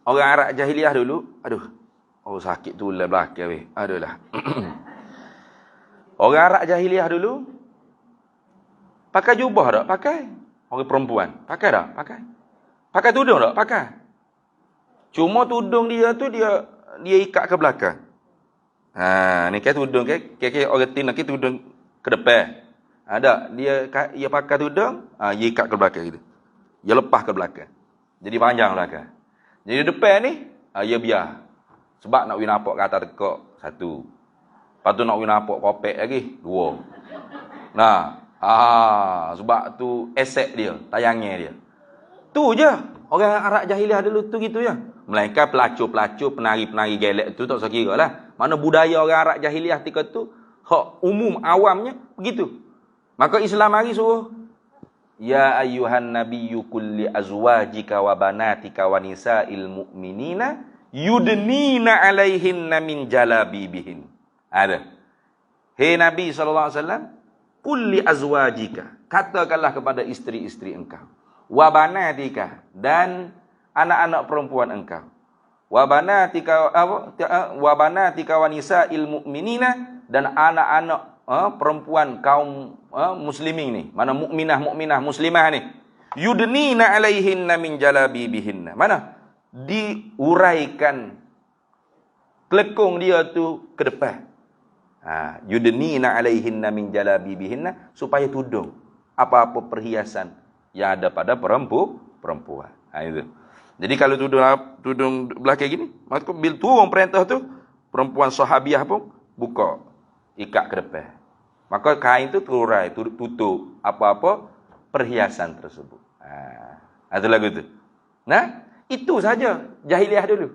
orang Arab jahiliah dulu, sakit tu lah belakang weh. Lah. Orang Arab jahiliah dulu pakai jubah tak? Pakai. Orang perempuan. Pakai tak? Pakai. Pakai tudung tak? Pakai. Cuma tudung dia tu dia ikat ke belakang. Ni kan tudung kan? Orang Tina kan tudung ke depan. Ada. Dia pakai tudung, dia ikat ke belakang gitu. Dia lepas ke belakang. Jadi panjang belakang. Jadi depan ni, dia biar. Sebab nak nampak kata tekak, satu. Lepas tu nak nampak kopek lagi, dua. Sebab tu aset dia, tayangnya dia. Tu je. Orang Arab jahiliah dulu tu gitu ya. Melainkan pelacur-pelacur, penari-penari gelek tu tak usah kira lah. Mana budaya orang Arab jahiliah ketika tu, hak umum awamnya begitu. Maka Islam mari suruh, ya ayyuhan nabiyyu kulli azwajika wa banatika wa nisa'il mu'minina yudnina 'alaihinna min jalabibihin. Ada. Hei Nabi SAW, Qul li azwajika, katakanlah kepada isteri-isteri engkau, wa banatika, dan anak-anak perempuan engkau, wa banatika wa nisa'il mu'minina, dan anak-anak perempuan kaum muslimin ni, mana mukminah muslimah ni, yudnina alaihinna min jalabibihinna, mana diuraikan kelekung dia tu ke depan. Yudnina alaihinna min jalabibihinna, supaya tudung apa-apa perhiasan yang ada pada perempuan. Itu. Jadi kalau tudung belakang gini, maka bila turun perintah tu, perempuan sahabiah pun buka ikat ke depan. Maka kain tu terurai, tutup apa-apa perhiasan tersebut. Itu lagu tu. Nah, itu saja jahiliah dulu.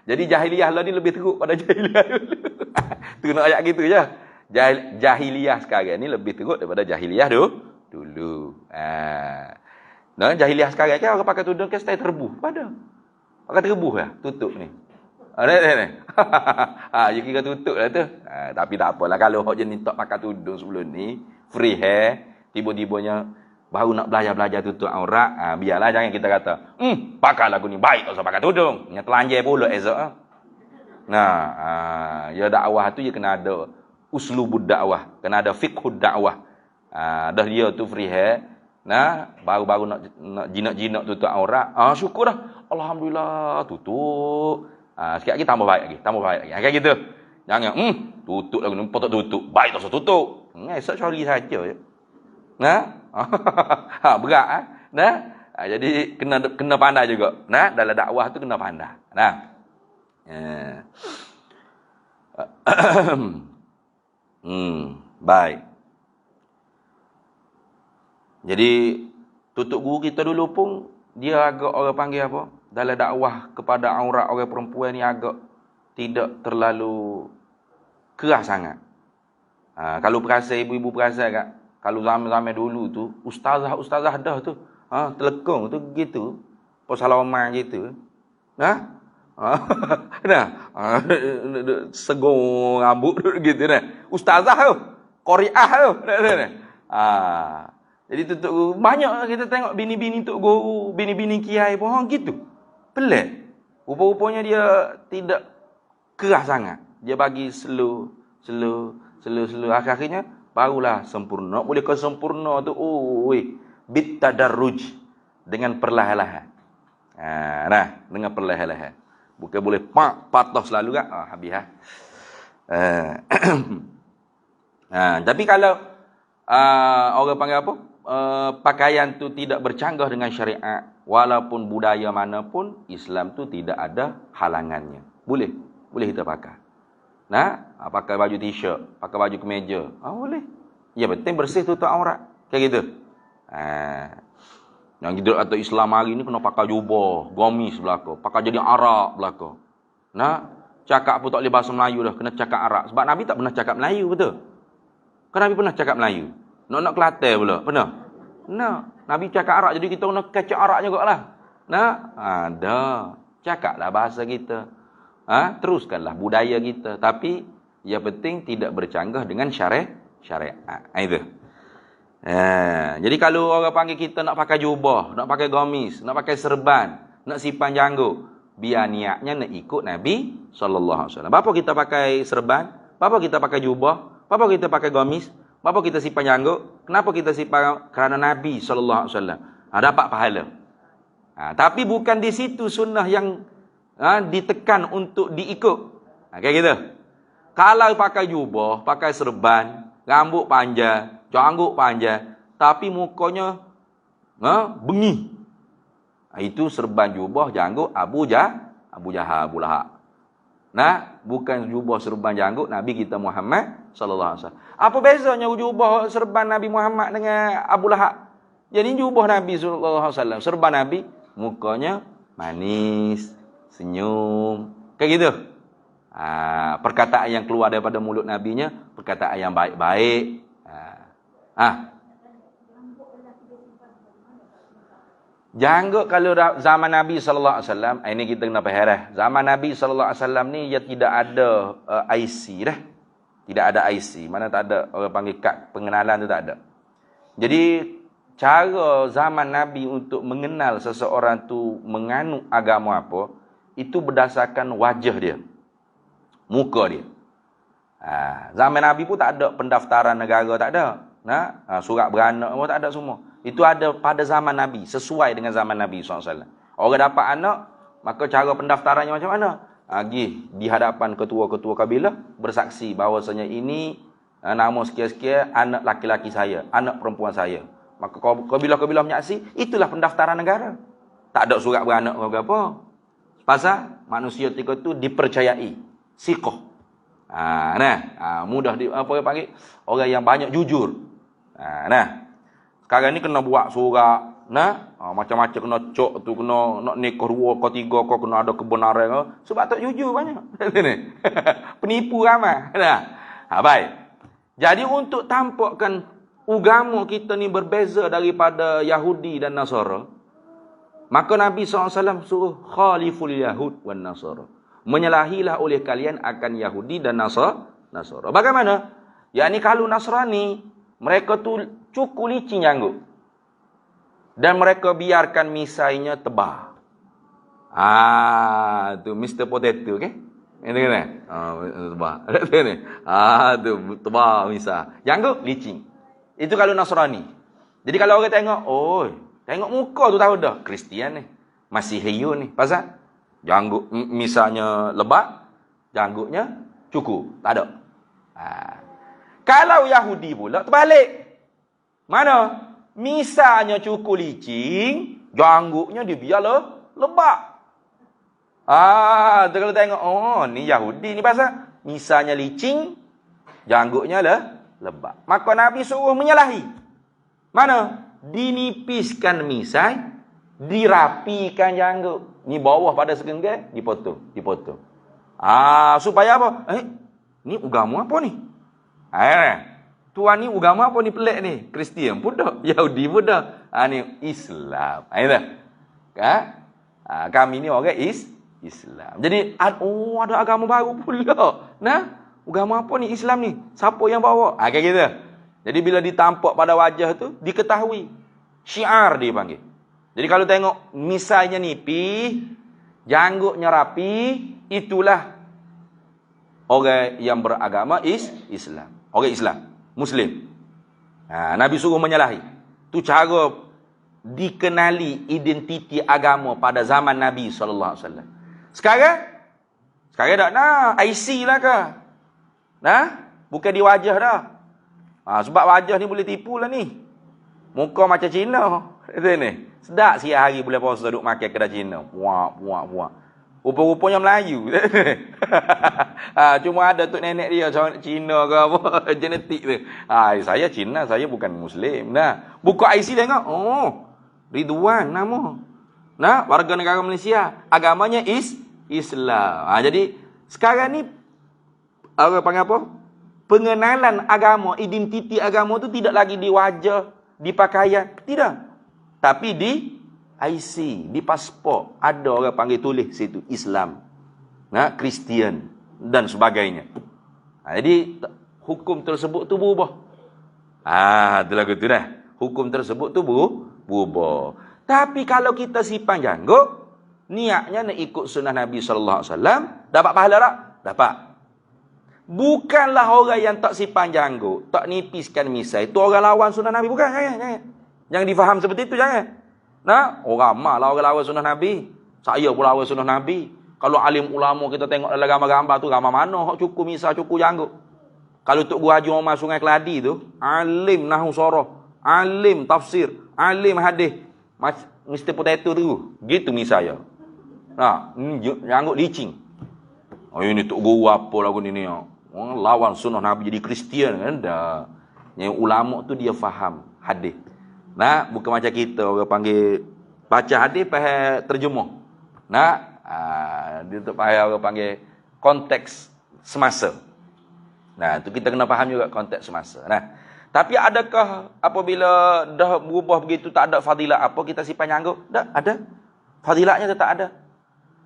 Jadi jahiliah lah ni lebih teruk pada jahiliah dulu. Tu nak ayat gitu je. Jahiliah sekarang ni lebih teruk daripada jahiliah dulu. Nah, jahiliah sekarang kan orang pakai tudung ke style terbuh. Pada. Pakai terbuh lah tutup ni. You kira tutup lah tu. Tapi tak apalah kalau hok jenis tak pakai tudung sebelum ni, free hair, tiba-tibanya baru nak belajar tutup aurat, biarlah, jangan kita kata, pakai lagu ni baik tak usah pakai tudung. Yang telanjai pula esok. Nah, ya dakwah tu dia kena ada uslubud dakwah, kena ada fiqhud dakwah. Dah dia tu free hair, nah, baru-baru nak jinak-jinak tutup aurat. Syukur dah. Alhamdulillah tutup. Sikit lagi tambah baik lagi. Kayak gitu. Jangan tutup lagu ni, potong tutup. Baik tak usah tutup. Esok sorry saja je. Nah. Berat nah. Jadi kena pandai juga. Nah, dalam dakwah tu kena pandai. Nah. Baik. Jadi tutup guru kita dulu pun dia agak orang panggil apa? Dalam dakwah kepada aurat orang perempuan ni agak tidak terlalu keras sangat. Kalau perasan ibu-ibu perasan kan, kalau zaman-zaman dulu tu ustazah dah tu, telekong tu gitu, posalaman gitu. Nah. Segong rambut gitu nah. Ustazah tu, qariah tu. Jadi tutup banyak kita tengok bini-bini tok guru, bini-bini kiai pun gitu. Pelik. Rupa-rupanya dia tidak keras sangat. Dia bagi slow. Akhirnya barulah sempurna. Boleh ke sempurna tu, bit tadarruj, dengan perlahan-lahan. Dengan perlahan-lahan. Bukan boleh patah selalu kan? Habis tapi kalau orang panggil apa? Pakaian tu tidak bercanggah dengan syariat, walaupun budaya manapun, Islam tu tidak ada halangannya. Boleh kita pakai. Nah, pakai baju t-shirt, pakai baju kemeja, boleh. Ya, penting bersih tutup aurat. Kayak gitu. Yang kita atau Islam hari ni kena pakai jubah, gamis belaka, pakai jadi Arab belaka. Nah, cakap pun tak boleh bahasa Melayu dah, kena cakap Arab. Sebab Nabi tak pernah cakap Melayu, betul? Kan Nabi pernah cakap Melayu. Nak Kelantan pula, pernah? Nah, Nabi cakap Arab, jadi kita kena kacak Arab jugalah. Nah, ada. Cakaplah bahasa kita. Teruskanlah budaya kita. Tapi, yang penting tidak bercanggah dengan syariat. Itu. Jadi kalau orang panggil kita nak pakai jubah, nak pakai gamis, nak pakai serban, nak simpan janggut, biar niatnya nak ikut Nabi SAW. Bapa kita pakai serban, bapa kita pakai jubah, bapa kita pakai gamis, bapa kita simpan janggut. Kenapa kita simpan? Kerana Nabi SAW. Dapat pahala. Tapi bukan di situ sunnah yang ditekan untuk diikut. Kayak gitu. Kalau pakai jubah, pakai serban, rambut panjang, janggut panjang, tapi mukanya bengi. Itu serban jubah janggut Abu Jahal, Abu Lahab. Nah, bukan jubah serban janggut Nabi kita Muhammad sallallahu alaihi wasallam. Apa bezanya jubah serban Nabi Muhammad dengan Abu Lahab? Jadi jubah Nabi sallallahu alaihi wasallam, serban Nabi, mukanya manis, senyum, kayak gitu. Perkataan yang keluar daripada mulut Nabinya perkataan yang baik-baik. Janggut kalau zaman Nabi sallallahu alaihi wasallam, ini kita kena faham dah. Zaman Nabi sallallahu alaihi wasallam ni dia tidak ada IC dah. Tidak ada IC. Mana tak ada orang panggil kad pengenalan tu, tak ada. Jadi cara zaman Nabi untuk mengenal seseorang tu menganut agama apa, itu berdasarkan wajah dia, muka dia. Zaman Nabi pun tak ada pendaftaran negara, tak ada. Surat beranak pun tak ada semua. Itu ada pada zaman Nabi, sesuai dengan zaman Nabi SAW. Orang dapat anak, maka cara pendaftarannya macam mana? Pergi di hadapan ketua-ketua kabilah, bersaksi bahawasanya ini nama sekian-sekian, anak laki-laki saya, anak perempuan saya. Maka kabilah-kabilah menyaksi, itulah pendaftaran negara. Tak ada surat beranak apa-apa. Pasal manusia tiga tu dipercayai. Siqah. Mudah apa dia panggil? Orang yang banyak jujur. Sekarang ni kena buat surat. Macam-macam kena cok tu, kena nak nikah dua, kau tiga, kau kena ada kebenaran. Sebab tak jujur banyak. Penipu ramai. Baik. Jadi untuk tampakkan agama kita ni berbeza daripada Yahudi dan Nasara, maka Nabi SAW suruh khaliful Yahud wan Nasara. Menyalahilah oleh kalian akan Yahudi dan Nasara. Bagaimana? Yakni kalau Nasrani, mereka tu cukup licin janggut. Dan mereka biarkan misainya tebal. Tu Mr. Potato, okey? Ini kan? Tebal. Tu tebal misai. Janggut licin. Itu kalau Nasrani. Jadi kalau orang tengok, tengok muka tu tahu dah Kristian ni. Masih hiu ni. Pasal janggut misalnya lebat, janggutnya cukup, tak ada. Kalau Yahudi pula terbalik. Mana? Misalnya cukup licin, janggutnya dibiar lebat. Tu kalau tengok, ni Yahudi ni pasal misalnya licin, janggutnya lebat. Maka Nabi suruh menyalahi. Mana? Dinipiskan misai, dirapikan janggut. Ni bawah pada segenggai, dipotong. Supaya apa? Ni agama apa ni? Tuan ni agama apa ni, pelik ni? Kristian pun dah, Yahudi pun dah. Ni Islam. Kami ni orang Islam. Jadi ada agama baru pula. Agama apa ni? Islam ni. Siapa yang bawa? Kayak gitu. Jadi bila ditampak pada wajah tu, diketahui. Syiar dia panggil. Jadi kalau tengok misalnya nipis, janggutnya rapi, itulah orang yang beragama Islam. Orang Islam, Muslim. Nabi suruh menyalahi. Tu cara dikenali identiti agama pada zaman Nabi SAW. Sekarang tak nak IC lah ke? Bukan di wajah dah. Sebab wajah ni boleh tipu lah ni. Muka macam Cina. Ni. Sedap siap hari boleh puasa duduk makan kedai Cina. Puak. Rupa-rupanya Melayu. Cuma ada tok nenek dia Cina ke apa. Genetik tu. Saya Cina, saya bukan Muslim. Buka IC tengok. Ridwan nama. Warga negara Malaysia. Agamanya Islam. Jadi sekarang ni orang panggil apa? Pengenalan agama, identiti agama tu tidak lagi di wajah, di pakaian. Tidak. Tapi di IC, di pasport. Ada orang panggil tulis situ Islam, Kristian dan sebagainya. Jadi hukum tersebut tu berubah. Tu lagu tu dah. Hukum tersebut tu berubah. Tapi kalau kita simpan janggut, niatnya nak ikut sunnah Nabi SAW, dapat pahala tak? Dapat. Bukanlah orang yang tak simpan janggut, tak nipiskan misai, itu orang lawan sunnah Nabi. Bukan, jangan. Yang difaham seperti itu, jangan. Orang malah orang lawan sunnah Nabi. Saya pun lawan sunnah Nabi. Kalau alim ulama kita tengok dalam gambar-gambar tu, gambar mana hak cukup misai, cukup janggut. Kalau Tok Guru Haji Omar Sungai Keladi tu, alim nahwu sarah, alim tafsir, alim hadis. Mr. Potato tu, gitu misai. Janggut licin. Ini Tok Guru apa lagu ni ni. Lawan sunnah Nabi jadi Kristian kan dah. Yang ulama tu dia faham hadis. Bukan macam kita orang panggil baca hadis faham terjemah. Dia tu faham orang panggil konteks semasa. Tu kita kena faham juga konteks semasa. Tapi adakah apabila dah berubah begitu tak ada fadilat apa kita simpan janggut? Tak ada. Fadilatnya tetap ada.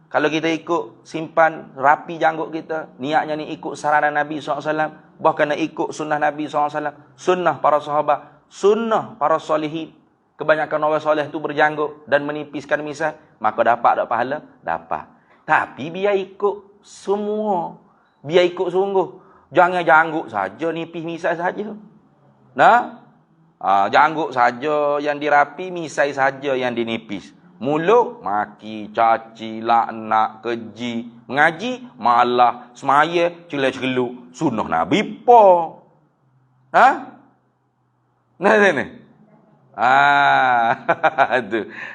Kalau kita ikut simpan rapi janggut kita, niatnya ni ikut saranan Nabi SAW, bahkan nak ikut sunnah Nabi SAW, sunnah para sahabat, sunnah para solehin. Kebanyakan orang soleh tu berjanggut dan menipiskan misai, maka dapat tak pahala? Dapat. Tapi biar ikut semua. Biar ikut sungguh. Jangan janggut saja, nipis misai saja. Nah, janggut saja yang dirapi, misai saja yang dinipis. Mulut maki, caci, laknat, keji. Mengaji malah semaya celak-celuk sunnah Nabi po. Ha? Nah.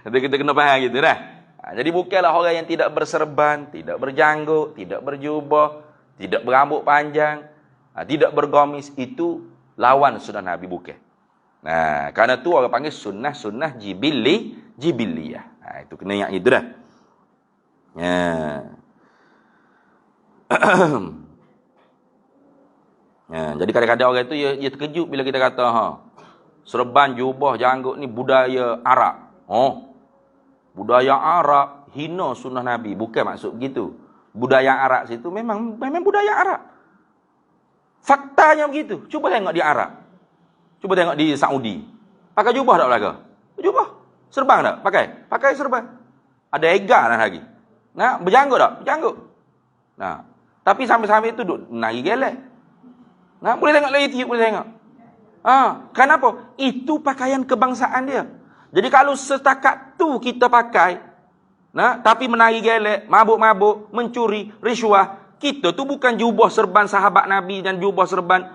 Itu kita kena faham gitu dah. Jadi bukanlah orang yang tidak berserban, tidak berjanggut, tidak berjubah, tidak berambut panjang, tidak bergamis, itu lawan sunnah Nabi bukan. Nah, karena tu orang panggil sunnah jibiliyah. Itu kena ingat itu dah. Ya. Ya, jadi kadang-kadang orang itu dia terkejut bila kita kata serban, jubah, janggut ni budaya Arab. Budaya Arab hina sunnah Nabi. Bukan maksud begitu. Budaya Arab situ memang budaya Arab. Faktanya begitu. Cuba tengok di Arab. Cuba tengok di Saudi. Pakai jubah tak belaka? Jubah. Serban tak? Pakai serban. Ada egar lagi. Nah, berjanggut tak? Berjanggut. Nah, tapi sambil-sambil itu duduk nari gelek. Nah, boleh tengok lagi tiup, boleh tengok. Kenapa? Itu pakaian kebangsaan dia. Jadi kalau setakat tu kita pakai, nah, tapi menari gelek, mabuk-mabuk, mencuri, riswah, kita tu bukan jubah serban sahabat Nabi dan jubah serban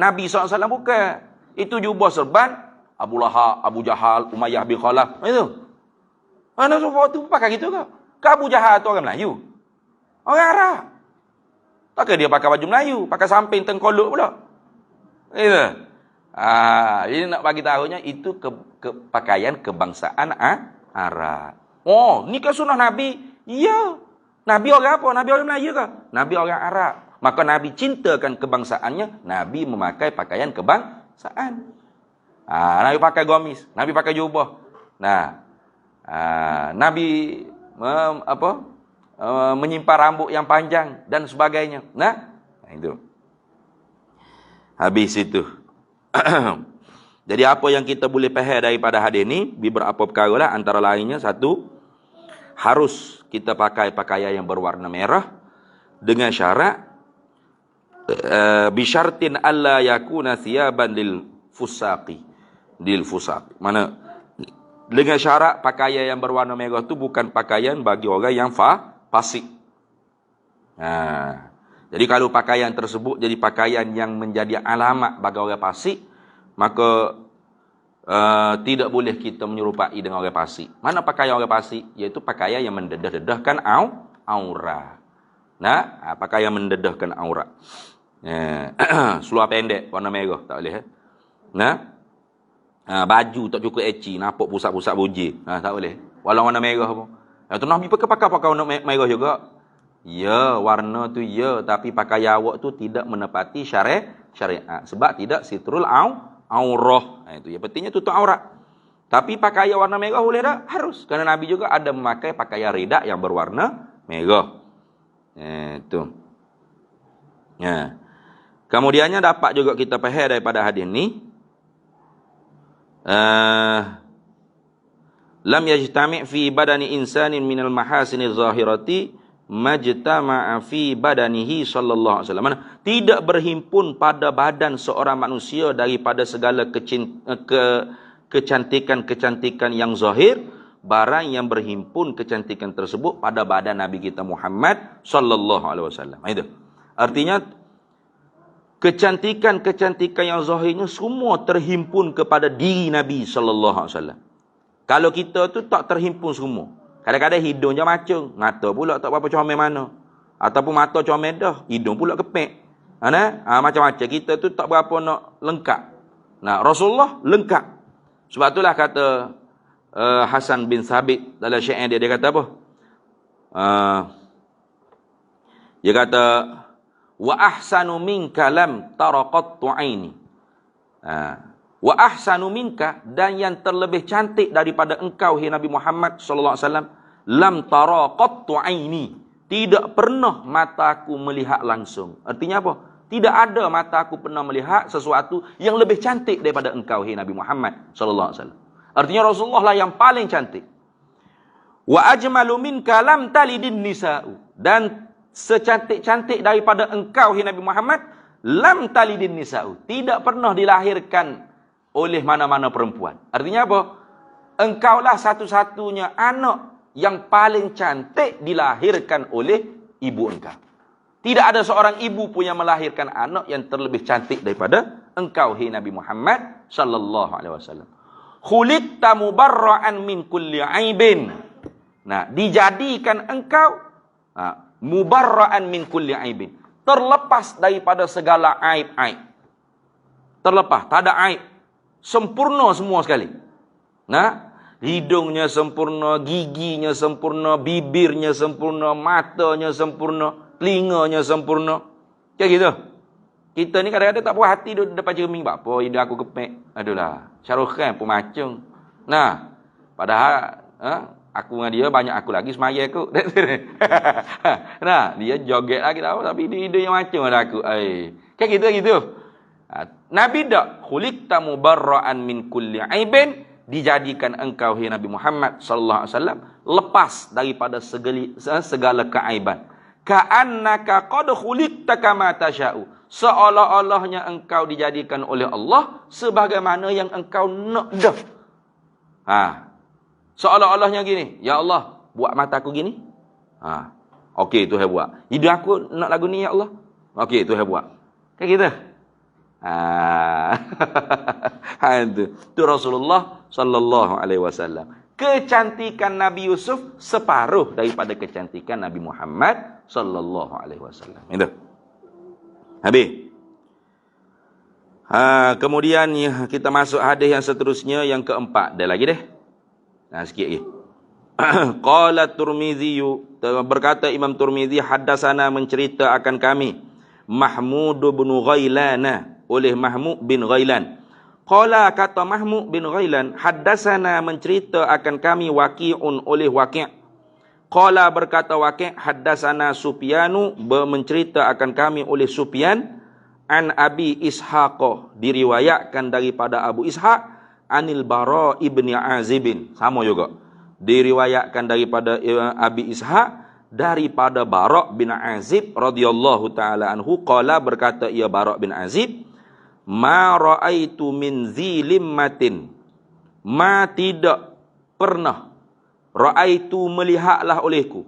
Nabi SAW, bukan. Itu jubah serban Abu Lahab, Abu Jahal, Umayyah bin Khalaf. Itu. Mana tu pakai gitu ke? Abu Jahal tu orang Melayu. Orang Arab. Takkan dia pakai baju Melayu, pakai samping tengkolok pula. Itu. Jadi nak bagi tahunya itu pakaian kebangsaan Arab. Ni kan sunnah Nabi. Ya. Nabi orang apa? Nabi orang Melayu ke? Nabi orang Arab. Maka Nabi cintakan kebangsaannya, Nabi memakai pakaian kebangsaan. Nabi pakai gamis, Nabi pakai jubah. Nah, Nabi menyimpan rambut yang panjang dan sebagainya. Nah, itu. Habis itu. Jadi apa yang kita boleh faham daripada hadis ni? Beberapa perkara lah, antara lainnya satu, harus kita pakai pakaian yang berwarna merah dengan syarat bisyartin alla yakuna thiyaban lil fusaq. Mana dengan syarat pakaian yang berwarna merah tu bukan pakaian bagi orang yang fasik. Jadi kalau pakaian tersebut jadi pakaian yang menjadi alamat bagi orang fasik, maka tidak boleh kita menyerupai dengan orang fasik. Mana pakaian orang fasik? Iaitu pakaian yang mendedah-dedahkan aurat. Nah, pakaian mendedahkan aurat. Seluar pendek warna merah tak boleh. Baju tak cukup eci, nampak pusat-pusat buji. Tak boleh. Walau warna merah pun. Tu Nabi pakai warna merah juga. Ya, warna tu ya, tapi pakaian awak tu tidak menepati syariat. Sebab tidak sitrul aurah. Itu yang pentingnya tutup aurat. Tapi pakaian warna merah boleh tak? Harus. Kerana Nabi juga ada memakai pakaian rida yang berwarna merah. Itu. Kemudiannya dapat juga kita faham daripada hadis ni, lam yajtami' fi badani insanin minal mahasini zahirati majtama'a fi badanihi sallallahu alaihi wasallam. Tidak berhimpun pada badan seorang manusia daripada segala kecantikan-kecantikan yang zahir, barang yang berhimpun kecantikan tersebut pada badan Nabi kita Muhammad sallallahu alaihi wasallam. Itu. Artinya kecantikan-kecantikan yang zahirnya semua terhimpun kepada diri Nabi sallallahu alaihi wasallam. Kalau kita tu tak terhimpun semua. Kadang-kadang hidung je macung, mata pula tak berapa comel mana. Ataupun mata comel dah, hidung pula kepek. Macam-macam. Kita tu tak berapa nak lengkap. Nah, Rasulullah lengkap. Sebab itulah kata Hasan bin Sabit dalam syair dia kata apa? Dia kata, wa ahsanu minka lam taraqattu aini. Wa ahsanu minka, dan yang terlebih cantik daripada engkau hai Nabi Muhammad sallallahu alaihi wasallam, lam taraqattu aini, tidak pernah mataku melihat langsung. Artinya apa? Tidak ada mata aku pernah melihat sesuatu yang lebih cantik daripada engkau, hai Nabi Muhammad sallallahu alaihi wasallam. Artinya Rasulullah lah yang paling cantik. Wa ajmalu minka lam talidin nisa'u. Dan secantik-cantik daripada engkau, hai Nabi Muhammad, lam talidin nisa'u. Tidak pernah dilahirkan oleh mana-mana perempuan. Artinya apa? Engkaulah satu-satunya anak yang paling cantik dilahirkan oleh ibu engkau. Tidak ada seorang ibu pun yang melahirkan anak yang terlebih cantik daripada engkau, hai Nabi Muhammad sallallahu alaihi wasallam. Khuliqta mubarra'an min kulli aibin. Nah, dijadikan engkau mubarra'an min kulli aibin. Terlepas daripada segala aib-aib. Terlepas, tak ada aib. Sempurna semua sekali. Nah, hidungnya sempurna, giginya sempurna, bibirnya sempurna, matanya sempurna, telinganya sempurna. Kayak gitu. Kita ni kadang-kadang tak puas hati duduk depan cermin. Apa hidung aku kepek? Adulah, Syahrul Khan pun macam. Nah, padahal aku dengan dia banyak aku lagi semaya aku. Nah, dia joget lagi tahu tapi hidung yang macam ada aku. Kayak gitu. Nabi dak khuliqta mubarra'an min kulli aibin, dijadikan engkau, hai Nabi Muhammad sallallahu alaihi wasallam, lepas daripada segala keaiban. Ka'annaka qad khuliqta kama tasha'u. Seolah-olahnya engkau dijadikan oleh Allah sebagaimana yang engkau nak dah. Seolah-olahnya gini, ya Allah, buat mataku gini. Okey, Tuhan buat. Hidung aku nak lagu ni, ya Allah. Okey, Tuhan buat. Kayak gitu. Itu Rasulullah sallallahu alaihi wasallam. Kecantikan Nabi Yusuf separuh daripada kecantikan Nabi Muhammad sallallahu alaihi wasallam. Itu. Habis. Kemudian kita masuk hadis yang seterusnya, yang keempat. Dah lagi deh. Sikit lagi. Qala Tirmizi, berkata Imam Tirmizi, haddatsana, mencerita akan kami, Mahmud bin Ghailan, oleh Mahmud bin Ghailan. Qala, kata Mahmud bin Ghailan, haddatsana, mencerita akan kami, Waqi'un, oleh Waqi'. Qala, berkata Waqi', haddatsana Sufyanu, mencerita akan kami oleh Sufyan, an Abi Ishaq, diriwayatkan daripada Abu Ishaq, anil Bara ibni Azibin, sama juga diriwayatkan daripada Abi Ishaq daripada Bara bin Azib radhiyallahu taala anhu. Qala, berkata ia Bara bin Azib, ma raaitu min zilimmatin, ma tidak pernah, raaitu melihatlah olehku,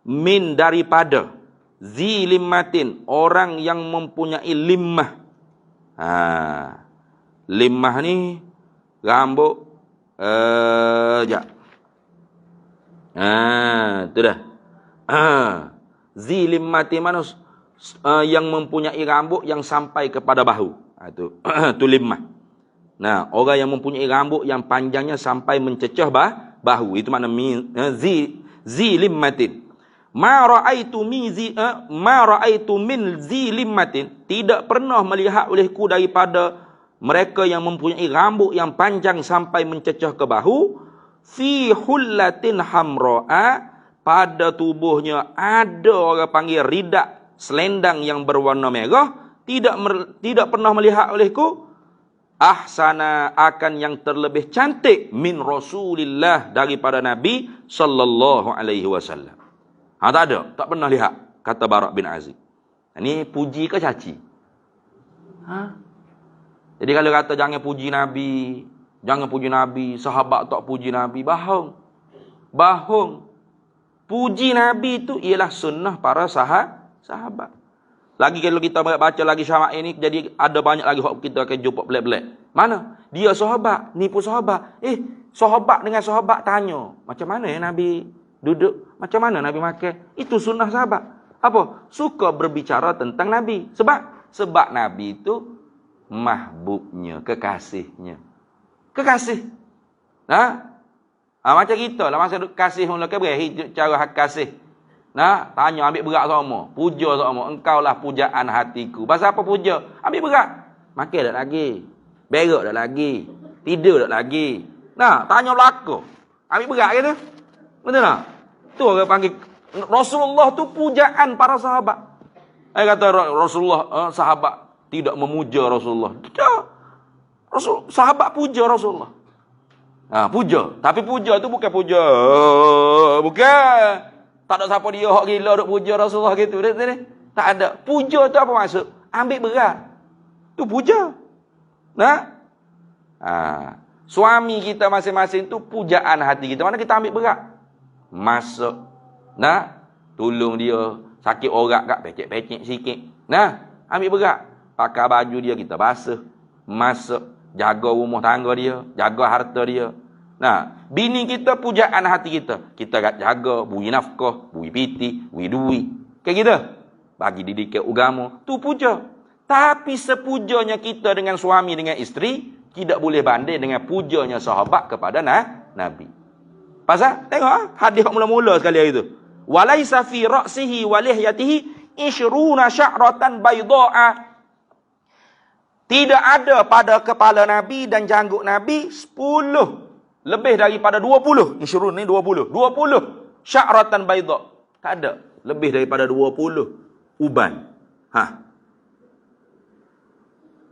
min daripada, zilimmatin orang yang mempunyai limmah. Limmah ni rambut tu dah. Zilimmati manus yang mempunyai rambut yang sampai kepada bahu. Tu limmah. Nah, orang yang mempunyai rambut yang panjangnya sampai mencecah bahu, itu makna zilimmatin. Ma raaitu min zilimmatin, tidak pernah melihat olehku daripada mereka yang mempunyai rambut yang panjang sampai mencecah ke bahu, fi hullatin hamra'a, pada tubuhnya ada orang panggil ridak, selendang yang berwarna merah, tidak pernah melihat olehku, ahsana, akan yang terlebih cantik, min Rasulillah, daripada Nabi sallallahu alaihi wasallam. Tak ada, tak pernah lihat, kata Bara bin Azib. Ini puji ke caci? Jadi kalau kata jangan puji Nabi, sahabat tak puji Nabi, bohong. Puji Nabi itu ialah sunnah para sahabat. Lagi kalau kita baca lagi syarak ini, jadi ada banyak lagi kita akan jumpa pelik-pelik. Mana? Dia sahabat, nipu sahabat. Sahabat dengan sahabat tanya, macam mana Nabi duduk? Macam mana Nabi makan? Itu sunnah sahabat. Apa? Suka berbicara tentang Nabi. Sebab Nabi itu mahbubnya, kekasihnya. Kekasih. Macam kita lah, masa kasih mula ke berakhir cara hak kasih. Tanya ambil berat sama, puja sama, engkau lah pujaan hatiku. Pasal apa puja? Ambil berat. Makan tak lagi, berak tak lagi, tidur tak lagi. Tanya belaka. Ambil berat gitu. Betul tak? Tu orang panggil Rasulullah tu pujaan para sahabat. Kata Rasulullah, sahabat tidak memuja Rasulullah. Tidak. Sahabat puja Rasulullah. Puja. Tapi puja tu bukan puja. Bukan. Tak ada siapa dia hak gila duk puja Rasulullah gitu. Tak ada. Puja tu apa maksud? Ambil berat. Tu puja. Suami kita masing-masing tu pujaan hati kita. Mana kita ambil berat? Masuk. Tolong dia. Sakit orak kat, pecek-pecek sikit. Ambil berat. Pakai baju dia, kita basuh. Masuk. Jaga rumah tangga dia. Jaga harta dia. Bini kita pujaan hati kita. Kita jaga, bui nafkah, bui piti, bui duit. Kayak gitu. Bagi didikat agama. Tu puja. Tapi sepujanya kita dengan suami, dengan isteri, tidak boleh banding dengan pujanya sahabat kepada Nabi. Pasal, tengok hadis mula-mula sekali hari itu. Walaisa fi ra'sihi wa lihyatihi 20 sya'ratan bayda'a. Tidak ada pada kepala Nabi dan janggut Nabi 10. Lebih daripada 20. Insyurun ni 20. 20 sya'ratan bayda'. Tak ada. Lebih daripada 20 uban.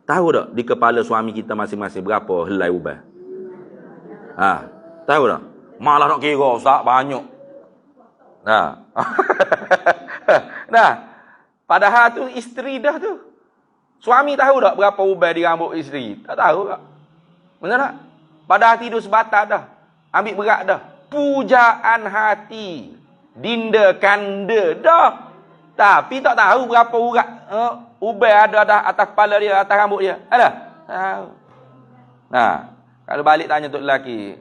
Tahu tak di kepala suami kita masing-masing berapa helai uban? Tahu tak? Malah nak kira Ustaz, banyak. Padahal tu isteri dah tu. Suami tahu tak berapa uban di rambut isteri? Tak tahu tak? Benar tak? Padahal tidur sebatang dah. Ambil berat dah. Pujaan hati. Dinda kanda dah. Tapi tak tahu berapa urat uban ada atas kepala dia, atas rambut dia. Ada? Tahu. Kalau balik tanya tok lelaki,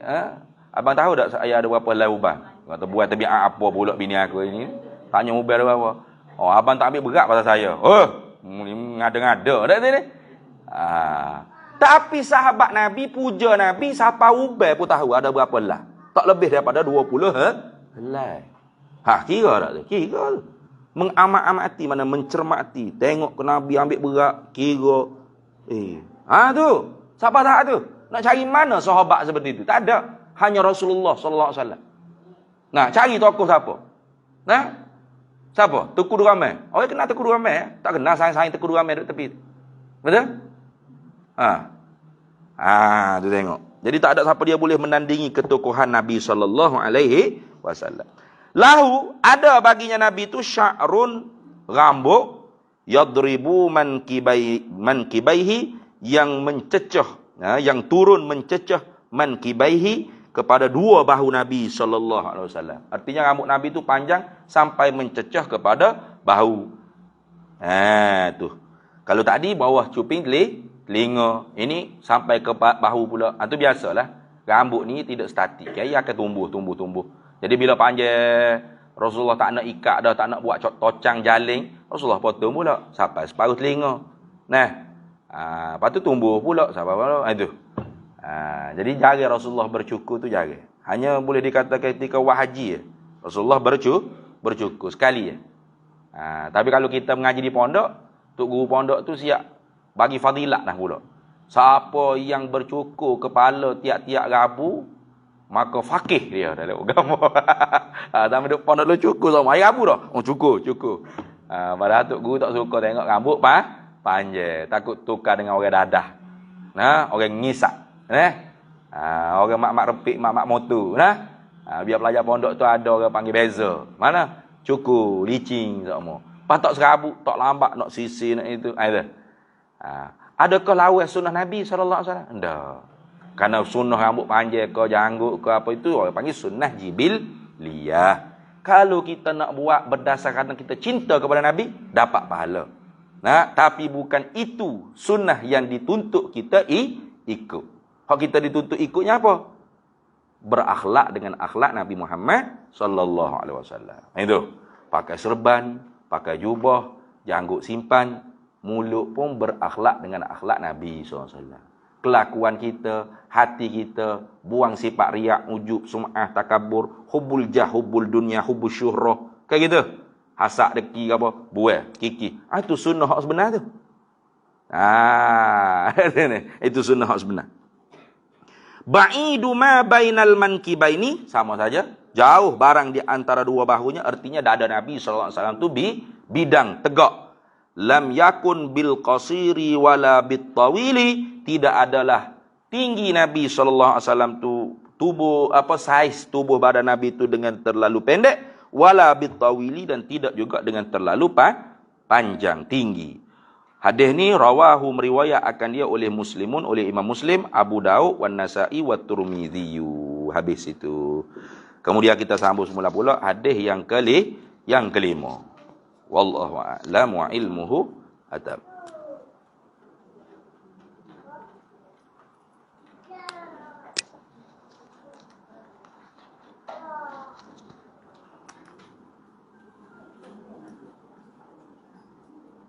abang tahu tak saya ada berapa helai uban? Kata buat tabiat apa pula bini aku ini? Tanya uban ada berapa? Abang tak ambil berat pasal saya. Ngada-ngada dak ni. Tapi sahabat Nabi, puja Nabi, siapa ubai pun tahu ada berapa helai. Tak lebih daripada 20 helai. Kira tak tu? Kira tu. Mengamat-amati, mana mencermati. Tengok ke Nabi ambil berat, kira. Tu. Siapa tak tu? Nak cari mana sahabat seperti itu? Tak ada. Hanya Rasulullah sallallahu alaihi wasallam. Cari tokoh siapa? Siapa? Tuku Duramai. Orang kenal Tuku Duramai? Tak kenal sayang-sayang Tuku Duramai duduk tepi. Betul? Tu tengok. Jadi tak ada siapa dia boleh menandingi ketokohan Nabi sallallahu alaihi wasallam. Lahu ada baginya Nabi itu sya'run, rambut, yadribu mankibaihi, yang mencecah, yang turun mencecah mankibaihi, kepada dua bahu Nabi sallallahu alaihi wasallam. Artinya rambut Nabi itu panjang sampai mencecah kepada bahu. Tu. Kalau tadi bawah cuping telinga, ini sampai ke bahu pula. Itu biasalah. Rambut ni tidak statik. Ia akan tumbuh. Jadi bila panjang, Rasulullah tak nak ikat dah, tak nak buat tocang jaling, Rasulullah potong pula sampai separuh telinga. Lepas tu tumbuh pula sampai itu. Jadi jari Rasulullah bercukur tu jari. Hanya boleh dikatakan ketika haji Rasulullah bercukur sekali. Tapi kalau kita mengaji di pondok, tok guru pondok tu siap bagi fadilat dah pula. Siapa yang bercukur kepala tiap-tiap Rabu, maka fakih dia dalam agama. Dalam duduk pondok lu cukur sama hari Rabu dah. Cukur. Padahal tok guru tak suka tengok rambut panjang, takut tukar dengan orang dadah. Orang ngisak. Orang mak-mak repik, mak-mak motor. Biar pelajar pondok tu ada orang panggil beza. Mana? Cukur, licing semua. Patok serabut, tak lambat nak sisi nak itu. Adakah lawan sunnah Nabi sallallahu alaihi wasallam? Enggak. Karena sunnah rambut panjang ke janggut ke apa itu orang panggil sunnah jibiliyah. Kalau kita nak buat berdasarkan kita cinta kepada Nabi, dapat pahala. Tapi bukan itu sunnah yang dituntut kita ikut. Hak kita dituntut ikutnya apa? Berakhlak dengan akhlak Nabi Muhammad sallallahu alaihi wasallam. Itu. Pakai serban, pakai jubah, janggut simpan, mulut pun berakhlak dengan akhlak Nabi sallallahu alaihi wasallam. Kelakuan kita, hati kita, buang sifat riak, ujub, sum'ah, takabur, hubbul jah, hubbul dunia, hubbul syuhrah. Kayak gitu. Hasak deki apa? Buah, kiki. Itu sunnah hak sebenar tu. Itu sunnah hak sebenar. Ba'idu ma bainal mankibaini, sama saja. Jauh barang di antara dua bahunya, artinya dada Nabi sallallahu alaihi wasallam tu bidang, tegak. lam yakun bil qasiri wala bit tawili, tidak adalah tinggi Nabi sallallahu alaihi wasallam tu saiz tubuh badan Nabi itu dengan terlalu pendek, wala bit tawili, dan tidak juga dengan terlalu panjang tinggi. Hadis ni rawahu, meriwayat akan dia oleh Muslimun, oleh Imam Muslim, Abu Daud, wan Nasa'i, wat Tirmidzi. Habis itu. Kemudian kita sambung semula pula hadis yang kelima. Wallahu a'lam wa ilmuhu atam.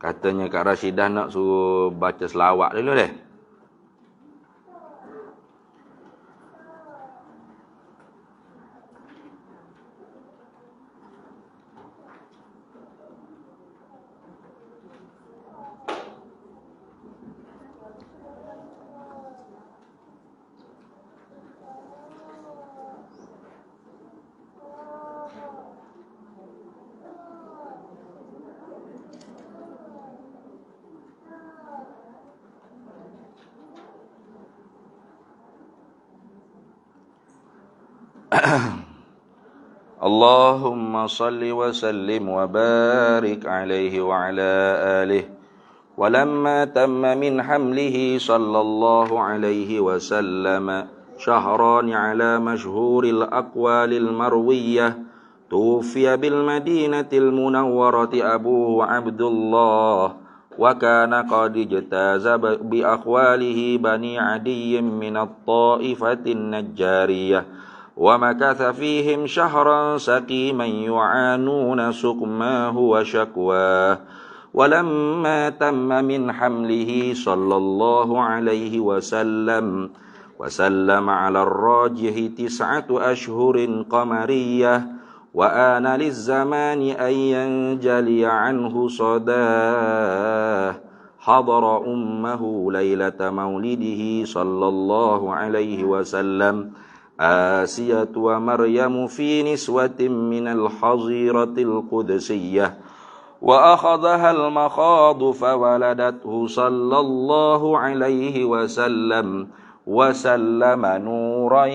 Katanya Kak Rashidah nak suruh baca selawat dulu deh. Allahumma salli wa sallim wa barik alaihi wa ala alihi. Walamma tamma min hamlihi sallallahu alaihi wasallam shahran ala mashhuril aqwalil marwiyah, tuwfiya bil madinatil munawwarati abuhu Abdullah, wa kana qad ijtaza bi akhwalihi bani adiyyin min at-ta'ifatin najjariyah, ومكث فيهم شهرا سقيما يعانون سقماه وشكواه. ولما تم من حمله صلى الله عليه وسلم على الراجح 9 أشهر قمرية، وآن للزمان أن ينجلي عنه صداه، حضر أمه ليلة مولده صلى الله عليه وسلم آسية ومريم في نسوة من الحظيرة القدسية، وأخذها المخاض فولدته صلى الله عليه وسلم نورا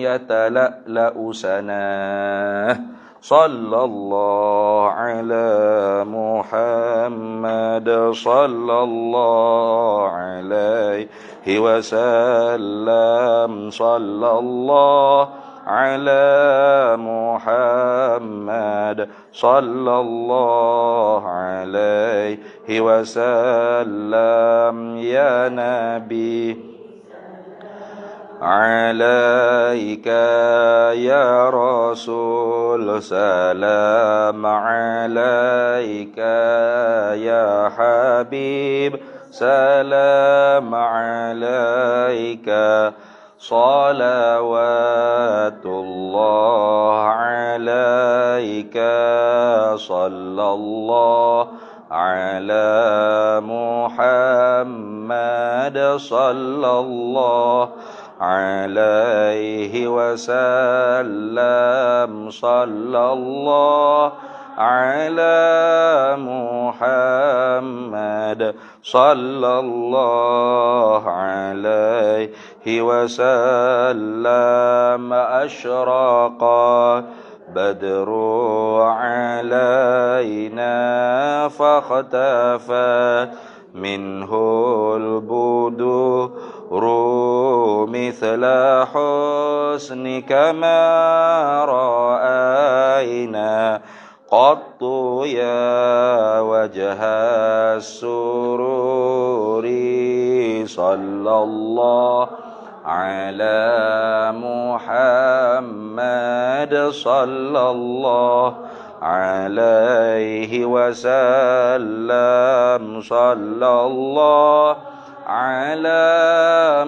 يتلألأ سناه. صلى الله على محمد صلى الله عليه وسلم. صلى الله على محمد صلى الله عليه وسلم. يا نبي عليك يا رسول سلام عليك يا حبيب سلام عليك صلوات الله عليك صلى الله على محمد صلى الله عليه وسلم. صلى الله على محمد صلى الله عليه وسلم. أشرق بدر علينا فاختفى منه البدور مثل حسنك ما رأينا قط يا وجه السرور. صلى الله على محمد صلى الله عليه وسلم. صلى الله على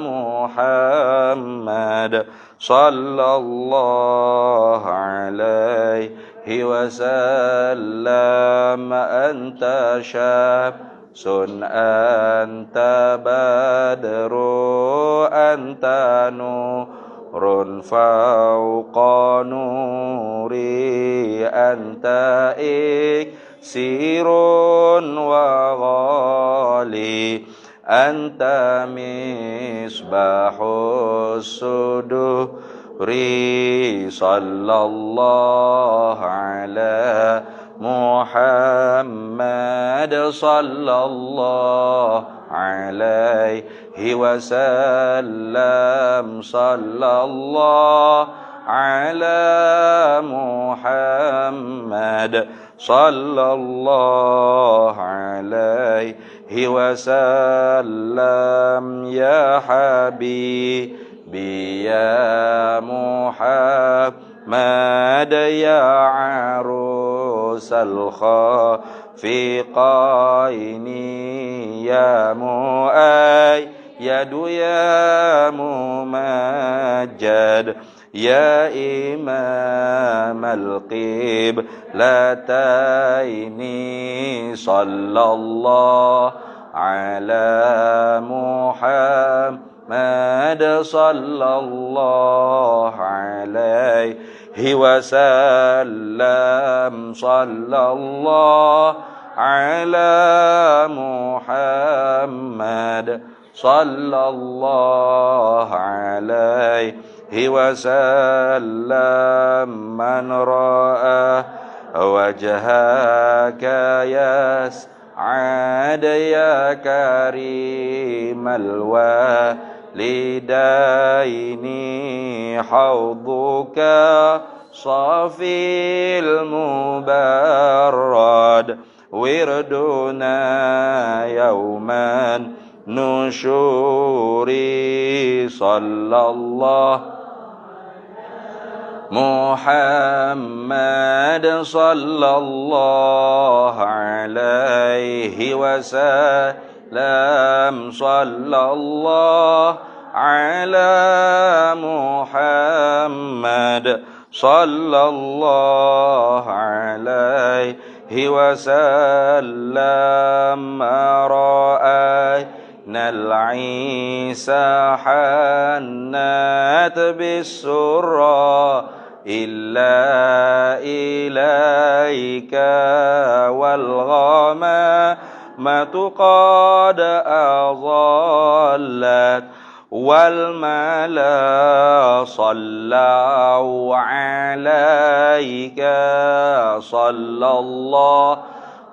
محمد صلى الله عليه وسلم. أنت شمس أنت بدر أنت نور فوق نوري أنت سير وغالي أنت مصباح الصدور صلى الله على محمد صلى الله عليه وسلم صلى الله على محمد صلى الله عليه وسلم يا حبيبي يا محمد يا عروس الخافقين يا مؤيد يا ممجد يا إمام القبلتين صلى الله على محمد صلى الله عليه وسلم صلى الله على محمد صلى الله عليه وسلم من رأى وجهك يسعد يا كريم الوالدين حوضك صافي المبرد وردنا يوما نشوري صلى الله محمد صلى الله عليه وسلم صلى الله على محمد صلى الله عليه وسلم رأينا العيسى حنت بالسرى إلا إليك والغمامة قد أظلت والملا صلوا عليك صلى الله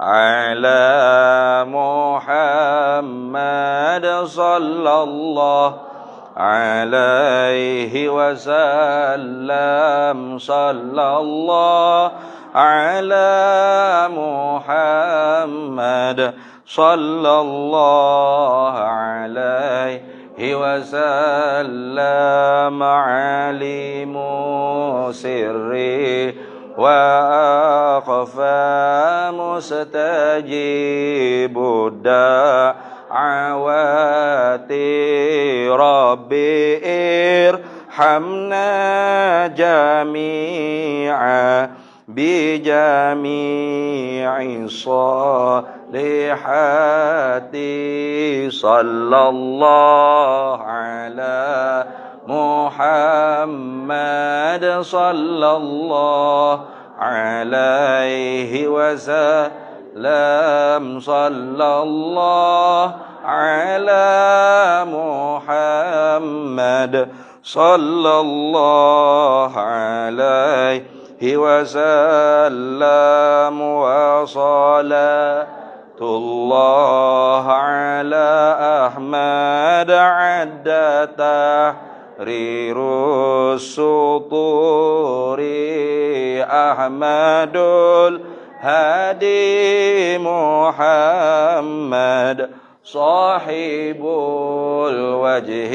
على محمد صلى الله عليه وسلم صلى الله على محمد صلى الله عليه وسلم عليم سري وأخفى مستجيب الدعوات ربي ارحمنا جميعا بجميع الصالحات صلى الله على محمد صلى الله عليه وسلم صلى الله على محمد صلى الله عليه وسلم وصلاة الله على أحمد عد تحرير السطور أحمد الهادي محمد صاحب الوجه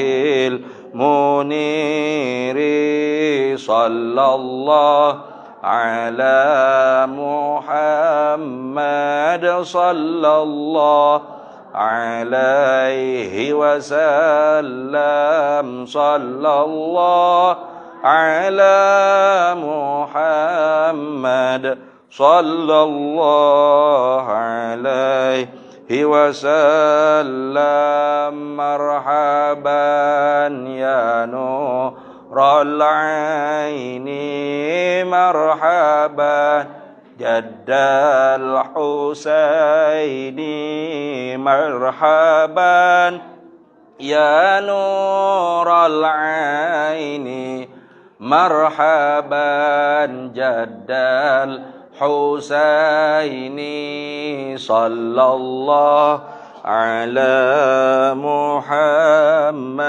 المنير صلى الله على محمد صلى الله عليه وسلم صلى الله على محمد صلى الله عليه وسلم مرحبا يا نور العين مرحبا جد الحسين مرحبا يا نور العين مرحبا جد الحسين صلى الله على محمد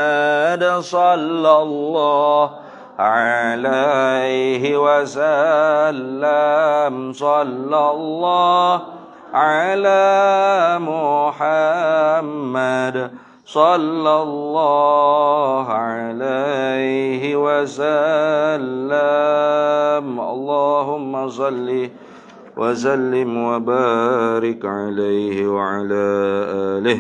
صلى الله عليه وسلم صلى الله على محمد صلى الله عليه وسلم اللهم صل وسلم وبارك عليه وعلى آله.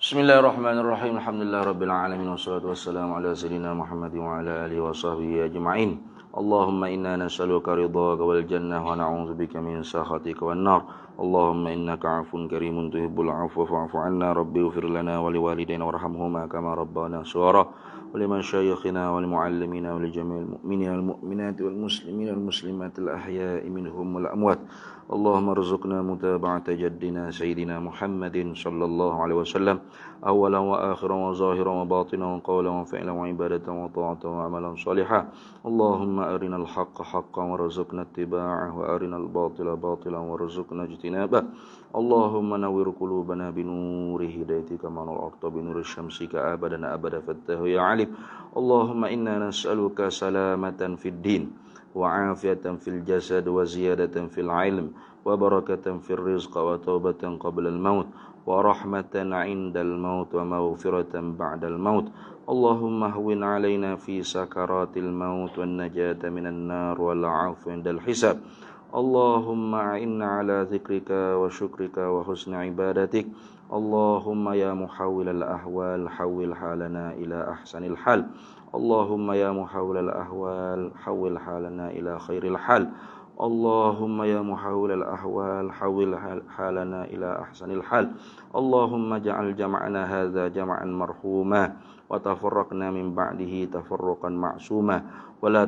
Bismillahirrahmanirrahim. Alhamdulillahirabbil alamin wassalatu wassalamu ala sayyidina Muhammadin wa ala alihi wa sahbihi ajma'in. Allahumma inna nas'aluka ridhaka wal jannah wa na'udzubika min sakhatika wan nar. Allahumma innaka 'afuwun karimun tuhibbul 'afwa fa'fu 'anna rabbi ighfir lana wa liwalidayna warhamhuma kama rabbana shighara wa liman shaykhina wa lil muallimina wa li jami'il mu'minina wal mu'minati wal muslimina wal muslimatil ahya'i minhum wal amwat. اللهم ارزقنا متابعة جدنا سيدنا محمد صلى الله عليه وسلم أولا وآخرا وظاهرا وباطنا وقولا وفعلا وعبادة وطاعة وعملا صالحا. اللهم أرنا الحق حقا وارزقنا اتباعه وأرنا الباطل باطلا وارزقنا اجتنابه. اللهم نور قلوبنا بنور هدايتك مع الأرض بنور الشمس كأبدا أبدا فتاه يا عليم. اللهم إنا نسألك سلامة في الدين وعافية في الجسد وزيادة في العلم وبركة في الرزق وتوبة قبل الموت ورحمة عند الموت ومغفرة بعد الموت. اللهم هون علينا في سكرات الموت والنجاة من النار والعفو عند الحساب. اللهم أعنا على ذكرك وشكرك وحسن عبادتك. اللهم يا محول الأحوال حول حالنا إلى أحسن الحال. اللهم يا محول الأحوال حول حالنا إلى خير الحال. اللهم يا محول الأحوال حول حالنا إلى أحسن الحال. اللهم اجعل جمعنا هذا جمعا مرحوما وتفرقنا من بعده تفرقا معصوما ولا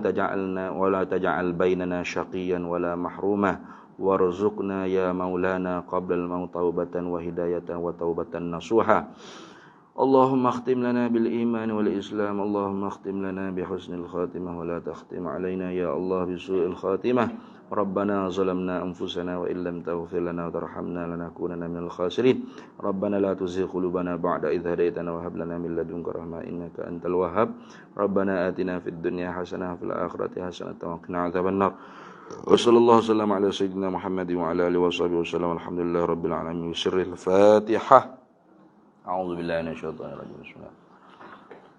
تجعل بيننا شقيا ولا محروما وارزقنا يا مولانا قبل الموت توبة وهداية وتوبة نصوحا. اللهم اختم لنا بالإيمان والإسلام. اللهم اختم لنا بحسن الخاتمة ولا تختم علينا يا الله بسوء الخاتمة. ربنا ظلمنا أنفسنا وإن لم تغفر لنا وترحمنا لنكونن من الخاسرين. ربنا لا تزغ قلوبنا بعد إذ هديتنا وهب لنا من لدنك رحمة إنك أنت الوهاب. ربنا آتنا في الدنيا حسنة وفي الآخرة حسنة وقنا عذاب النار. وصلى الله وسلم على سيدنا محمد وعلى آله وصحبه وسلم. الحمد لله رب العالمين. بسر الفاتحة. أعوذ بالله من الشيطان الرجيم. بسم الله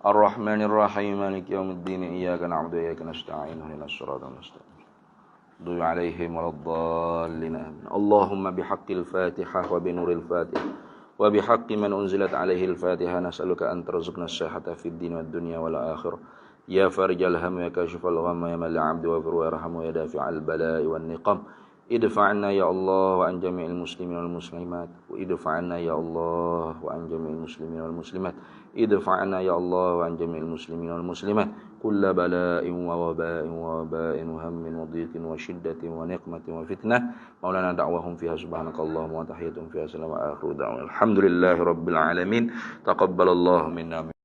الرحمن الرحيم مالك يوم الدين إياك نعبد وإياك نستعين اهدنا الصراط المستقيم غير عليهم ولا الضالين آمين. اللهم بحق الفاتحة وبنور الفاتحة وبحق من أنزلت عليه الفاتحة نسألك أن ترزقنا الصحة في الدين والدنيا والآخرة يا فارج الهم يا كاشف الغم يا من العبد ويغفر ويرحم ويدافع البلاء والنقم. ادفع عنا يا الله وعن جميع المسلمين والمسلمات وادفع عنا يا الله وعن جميع المسلمين والمسلمات ادفع عنا يا الله وعن جميع المسلمين والمسلمات كل بلاء ووباء وهم وضيق وشدة ونقمة وفتنة. مولانا دعوهم فيها سبحانك اللهم وتحيتهم فيها سلام وآخر دعوانا الحمد لله رب العالمين. تقبل الله منا